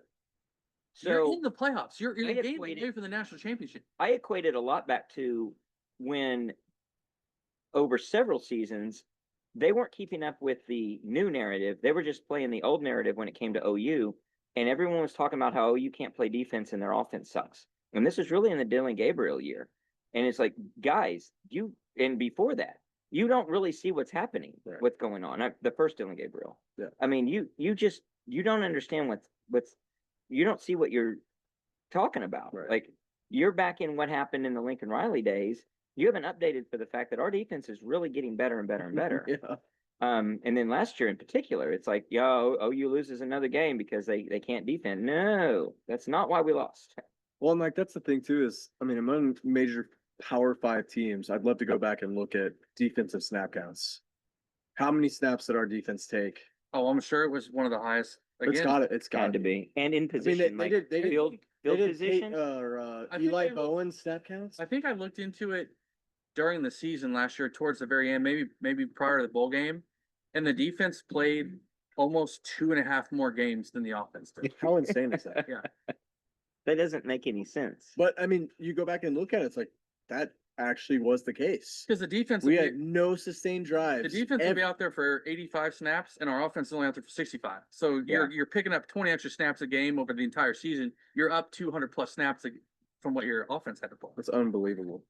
E: You're
A: So
E: in the playoffs. You're
A: I
E: a game
A: equate
E: away
A: it-
E: from the national championship.
A: I equated a lot back to when over several seasons, they weren't keeping up with the new narrative. They were just playing the old narrative when it came to OU. And everyone was talking about how OU can't play defense and their offense sucks. And this is really in the Dylan Gabriel year. And it's like, guys, and before that, you don't really see what's happening,
C: Right.
A: what's going on. The first Dylan Gabriel.
C: Yeah.
A: I mean, you don't understand you don't see what you're talking about.
C: Right.
A: Like you're back in what happened in the Lincoln Riley days. You haven't updated for the fact that our defense is really getting better and better and better.
C: Yeah.
A: And then last year in particular, it's like, OU loses another game because they can't defend. No, that's not why we lost.
C: Well, and like, that's the thing too, is, I mean, among major Power 5 teams, I'd love to go back and look at defensive snap counts. How many snaps did our defense take?
E: Oh, I'm sure it was one of the highest.
C: It's
E: Again,
C: got
A: Had to be. And in position,
C: they did-
A: field
C: They did
A: position.
E: I think
C: Eli
E: they-
C: Bowen snap counts?
E: I think I looked into it during the season last year, towards the very end, maybe prior to the bowl game, and the defense played almost 2.5 more games than the offense did.
C: How insane is that?
E: Yeah.
A: That doesn't make any sense.
C: But I mean, you go back and look at it, it's like, that actually was the case.
E: Because the defense,
C: We
E: will
C: had
E: be,
C: no sustained drives.
E: the defense will be out there for 85 snaps, and our offense is only out there for 65. So you're picking up 20 extra snaps a game over the entire season. You're up 200 plus snaps from what your offense had to play.
C: It's unbelievable.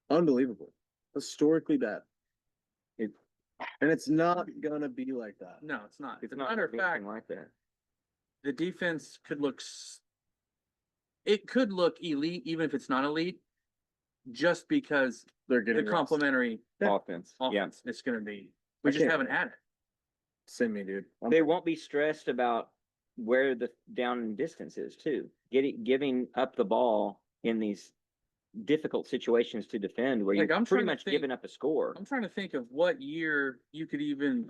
C: Unbelievable. Historically bad. And it's not gonna be like that.
E: No, it's not.
A: It's
E: As a
A: not
E: matter of
A: anything
E: fact,
A: like that.
E: the defense it could look elite, even if it's not elite, just because
C: They're
E: the
C: getting rest.
E: complementary
A: Offense. Yeah.
E: offense it's going to be. We
C: I
E: just
C: can't
E: haven't
C: wait.
E: had it.
C: Send me, dude.
A: They won't be stressed about where the down and distance is too. Giving up the ball in these difficult situations to defend where
E: Like,
A: you're
E: I'm
A: pretty
E: trying to
A: much
E: think-
A: giving up a score.
E: I'm trying to think of what year you could even,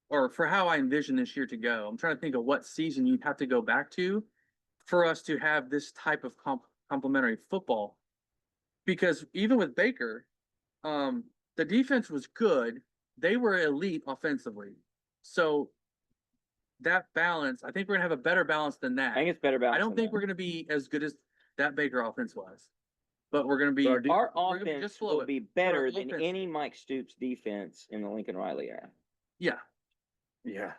E: or for how I envision this year to go. I'm trying to think of what season you'd have to go back to for us to have this type of complementary football. Because even with Baker, the defense was good. They were elite offensively. So that balance, I think we're gonna have a better balance than that.
A: I think it's better balance.
E: I don't
A: than
E: think
A: that.
E: we're gonna be as good as that Baker offense was. But we're gonna be,
C: But
A: Our
E: we're gonna be
A: offense
E: just below
A: will
E: it.
A: be
E: But
A: better
E: our
A: than
E: offense-
A: any Mike Stoops defense in the Lincoln Riley era.
E: yeah.
C: Yeah.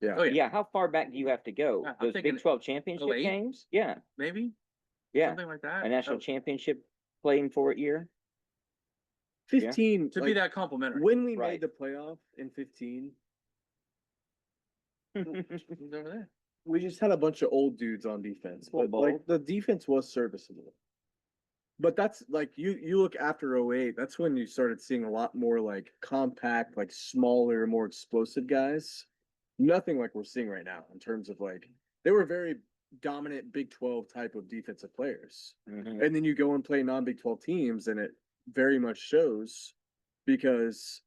E: Oh, yeah.
A: Yeah, how far back do you have to go?
E: Yeah, I'm
A: Those
E: thinking
A: Big 12 championship
E: 08?
A: games? Yeah,
E: Maybe
A: yeah.
E: something like that.
A: A national
E: Oh,
A: championship playing for it year.
C: 15.
E: to be
C: like,
E: that complimentary.
C: when we
A: Right.
C: made the playoff in 15,
E: Who's over there?
C: we just had a bunch of old dudes on defense.
A: Well,
C: But like
A: bold.
C: the defense was serviceable. But that's like you look after 08, that's when you started seeing a lot more like compact, like smaller, more explosive guys. Nothing like we're seeing right now in terms of like they were very dominant Big 12 type of defensive players.
A: Mhm.
C: And then you go and play non-Big 12 teams and it very much shows because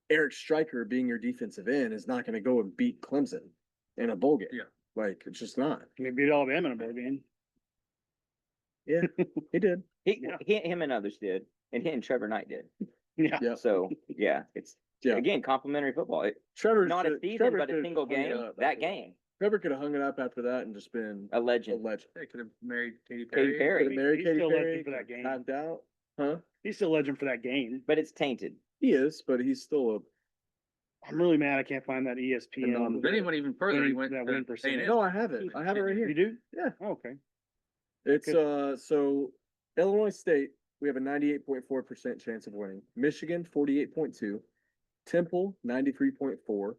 C: Eric Stryker being your defensive end is not going to go and beat Clemson in a bowl game.
E: Yeah.
C: Like it's just not.
B: We beat Alabama in a bowl game.
C: Yeah, he did.
B: Yeah.
A: Him and others did, and he and Trevor Knight did.
B: Yeah.
C: Yeah.
A: So yeah, it's
C: Yeah.
A: again complimentary football.
C: Trevor
A: Not a season, but a single game. That
C: game.
A: game,
C: Trevor could have hung it up after that and just been
A: a
C: a
A: legend.
C: legend.
E: They could have married Katy
A: Katy
E: Perry.
A: Perry.
C: Could have married
B: He's
C: Katy
B: still legend
C: Perry,
B: for that game.
C: tapped out. Huh?
B: He's still a legend for that game.
A: But it's tainted.
C: He is, but he's still a
B: I'm really mad I can't find that ESPN.
E: Then he went even further. He
B: Win-
E: went
B: that
E: to
B: win percentage.
E: A&M.
C: No, I have it. I have it right
B: You
C: here.
B: do?
C: Yeah.
B: Oh, okay.
C: It's so Illinois State, we have a 98.4% chance of winning. Michigan, 48.2. Temple, 93.4.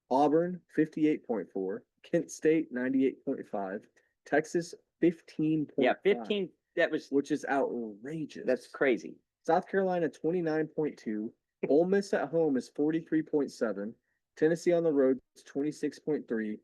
C: Auburn, 58.4. Kent State, 98.5. Texas, 15.5.
A: Yeah, 15. That was
C: Which is outrageous.
A: that's crazy.
C: South Carolina, 29.2. Ole Miss at home is 43.7. Tennessee on the road is 26.3.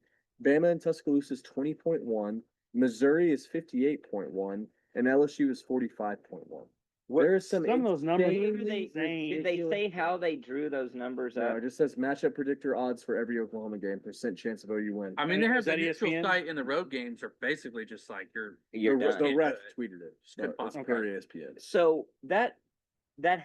C: Bama and Tuscaloosa is 20.1. Missouri is 58.1. And LSU is 45.1. There's some.
B: Some of those numbers
C: insanely
B: are insane.
A: Did they
C: ridiculous-
A: say how they drew those numbers
C: No,
A: up?
C: it just says matchup predictor odds for every Oklahoma game, % chance of OU win.
E: I mean, they have
B: Is
E: the
B: that
E: neutral
B: ESPN?
E: site and the road games are basically just like
A: You're
C: The
A: done.
C: ref tweeted it.
E: Just couldn't
C: No, it's
E: possibly-
C: per ESPN.
A: So that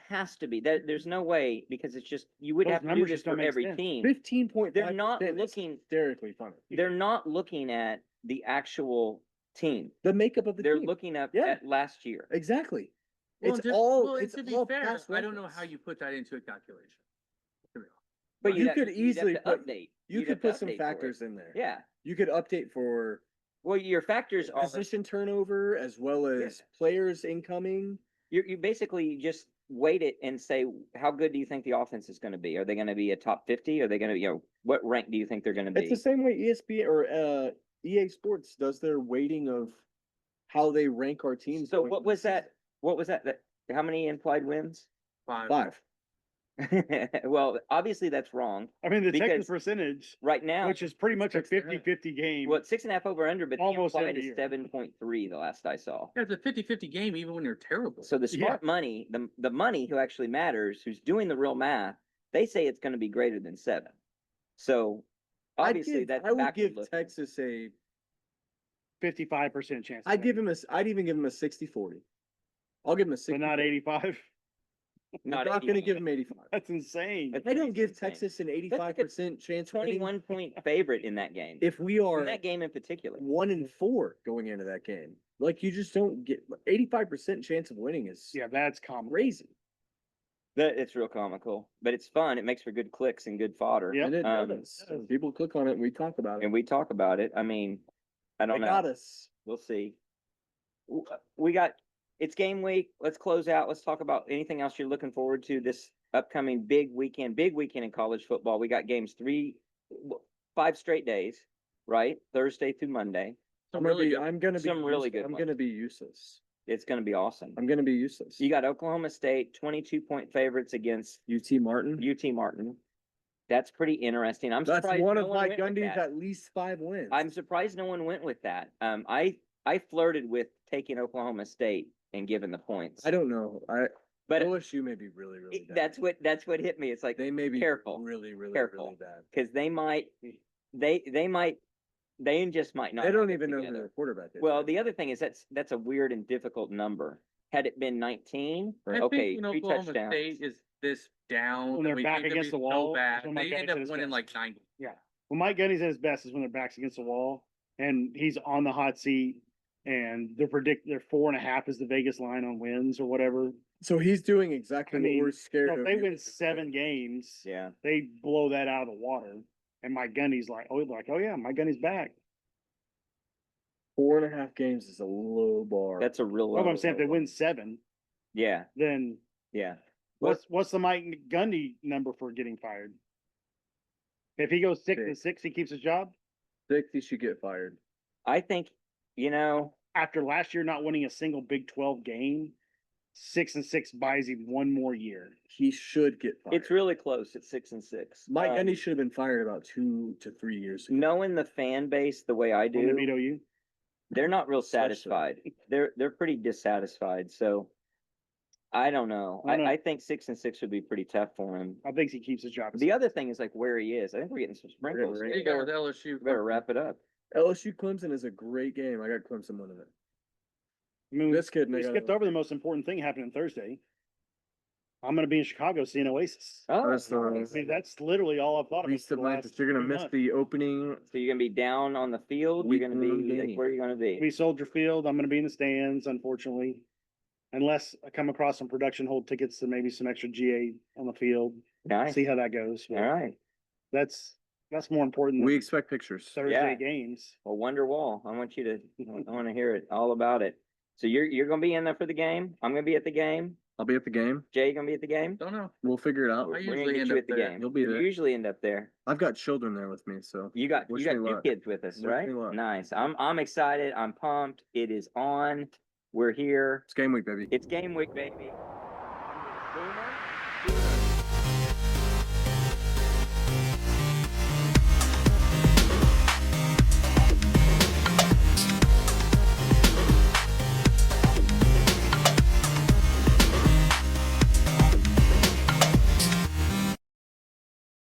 A: has to be, there's no way, because it's just, you would
B: Those
A: have to do
B: numbers
A: this
B: just don't
A: for
B: make
A: every
B: sense.
A: team.
C: 15.5.
A: They're not looking,
C: hysterically funny.
A: they're not looking at the actual team.
C: The makeup of the
A: They're
C: team.
A: looking up
C: Yeah.
A: at last year.
C: Exactly.
E: Well,
C: It's
E: just-
C: all.
E: well, and
C: It's
E: to be
C: all
E: fair,
C: past
E: I don't know
C: reference.
E: how you put that into a calculation. To be honest.
A: But
C: You
A: you'd
C: could
A: have
C: easily
A: to
C: put-
A: update.
C: You
A: You'd
C: could
A: have to
C: put some
A: update for it.
C: factors in there.
A: Yeah.
C: You could update for
A: Well, your factors are,
C: position turnover as well as players incoming.
A: you basically just weight it and say, how good do you think the offense is gonna be? Are they gonna be a top 50? Are they gonna, what rank do you think they're gonna
C: It's
A: be?
C: the same way ESPN or EA Sports does their weighting of how they rank our teams.
A: So
C: going
A: what
C: into
A: was
C: the
A: that? What was that? How many implied wins?
E: Five.
C: season. 5.
A: Well, obviously that's wrong.
B: I mean, the
A: Because
B: Texas percentage,
A: Right now,
B: which is pretty much a
C: 6.5.
B: 50-50 game.
A: well, 6.5 over under, but the
B: Almost
A: implied
B: every
A: is
B: year.
A: 7.3 the last I saw.
E: Yeah, it's a 50-50 game even when you're terrible.
A: So the
B: Yeah.
A: smart money, the money who actually matters, who's doing the real math, they say it's gonna be greater than 7. So obviously that's
C: I would
A: backward
C: give
A: looking.
C: Texas a.
B: 55% chance.
C: I'd give him a. I'd even give him a 60-40. I'll give him a 60.
B: but not 85.
C: I'm
A: Not
C: not going to
A: 85.
C: give him 85.
B: That's insane.
A: That's
C: I don't give
A: insane.
C: Texas an
A: like a
C: 85% chance. of winning
A: 21-point favorite in that game.
C: If we are
A: In that game in particular.
C: 1-4 going into that game, like you just don't get 85% chance of winning is
B: Yeah, that's common.
C: crazy.
A: That it's real comical, but it's fun. It makes for good clicks and good fodder.
B: Yep.
C: And it
A: Um,
C: does. People click on it and we talk about it.
A: And we talk about it. I mean, I
C: They
A: don't know.
C: got us.
A: We'll see. We got, it's game week. Let's close out. Let's talk about anything else you're looking forward to this upcoming big weekend in college football. We got games 5 straight days, right? Thursday through Monday.
C: I'm gonna be
A: some really good
C: I'm
A: ones.
C: gonna be useless.
A: It's going to be awesome.
C: I'm gonna be useless.
A: You got Oklahoma State, 22-point favorites against
C: UT Martin.
A: UT Martin. That's pretty interesting. I'm
C: That's
A: surprised
C: one
A: no
C: of
A: one
C: my
A: went with
C: Gundy's
A: that.
C: at least 5 wins.
A: I'm surprised no one went with that. I flirted with taking Oklahoma State and giving the points.
C: I don't know.
A: But
C: OSU may be really, really bad.
A: that's what hit me. It's like,
C: They may be
A: careful,
C: really, really,
A: careful.
C: really bad.
A: because they just might not.
C: They
A: have
C: don't
A: it
C: even know who
A: together.
C: their quarterback is.
A: Well, the other thing is that's a weird and difficult number. Had it been 19,
E: I
A: okay,
E: think
A: 3
E: Oklahoma
A: touchdowns.
E: State is this down.
B: When they're
E: and we
B: back
E: think they'll
B: against
E: be
B: the wall,
E: So bad.
B: when Mike
E: They
B: Gundy
E: end
B: said
E: up
B: his
E: winning
B: best.
E: like 90.
B: When Mike Gundy's at his best is when their back's against the wall and he's on the hot seat and they're 4.5 is the Vegas line on wins or whatever.
C: So he's doing exactly
B: I mean,
C: what we're scared
B: So
C: of.
B: if they win 7 games,
A: Yeah,
B: they blow that out of the water. And Mike Gundy's like, oh yeah, Mike Gundy's back.
C: 4.5 games is a low bar.
A: that's a real.
B: Well,
A: low,
B: I'm saying if they
A: low
B: win
A: one.
B: 7,
A: Yeah,
B: then
A: yeah.
B: what's the Mike Gundy number for getting fired? If he goes 6-6, he keeps his job
C: 6, he should get fired.
A: I think,
B: after last year not winning a single Big 12 game. 6-6 buys him 1 more year.
C: He should get fired.
A: it's really close at 6-6.
C: Mike Gundy should have been fired about 2 to 3 years ago.
A: Knowing the fan base the way I
B: When they beat
A: do,
B: OU.
A: they're not real
C: Especially.
A: satisfied. They're pretty dissatisfied. So I don't know.
B: I don't know.
A: I think 6-6 would be pretty tough for him.
B: I think he keeps his job.
A: The other thing is like where he is. I think we're getting some sprinkles.
C: Right.
E: There you go with LSU.
A: Better wrap it up.
C: LSU Clemson is a great game. I got Clemson winning it.
B: I mean,
C: This kid,
B: we skipped over the most important thing happening Thursday. I'm going to be in Chicago seeing Oasis.
A: Oh,
C: That's
B: I
A: nice.
B: mean, that's literally all I've thought of.
C: Beast
B: for
C: of
B: the
C: Life,
B: last
C: that you're gonna
B: 3
C: miss
B: months.
C: the opening.
A: So you're gonna be down on the field.
C: Week
A: You're gonna be
C: one
A: like,
C: game.
A: where are you gonna be?
B: Be Soldier Field. I'm going to be in the stands, unfortunately, unless I come across some production hold tickets to maybe some extra GA on the field.
A: Nice.
B: See how that goes. But
A: All right.
B: That's more important
C: We
B: than
C: expect pictures.
B: Thursday
A: Yeah.
B: games.
A: Well, Wonderwall. I want you to. I want to hear it all about it. So you're gonna be in there for the game. I'm gonna be at the game.
C: I'll be at the game.
A: Jay gonna be at the game.
E: Don't know.
C: We'll figure it out.
E: I
A: We're
E: usually
A: gonna get
E: end
A: you
E: up
A: at the
E: there.
A: game.
C: You'll be
A: You
C: there.
A: usually end up there.
C: I've got children there with me, so
A: You got
C: Wish
A: you got
C: me
A: 2
C: luck.
A: kids with us,
C: Wish
A: right?
C: me luck.
A: Nice. I'm excited. I'm pumped. It is on. We're here.
C: it's game week, baby.
A: It's game week, baby. Boomer.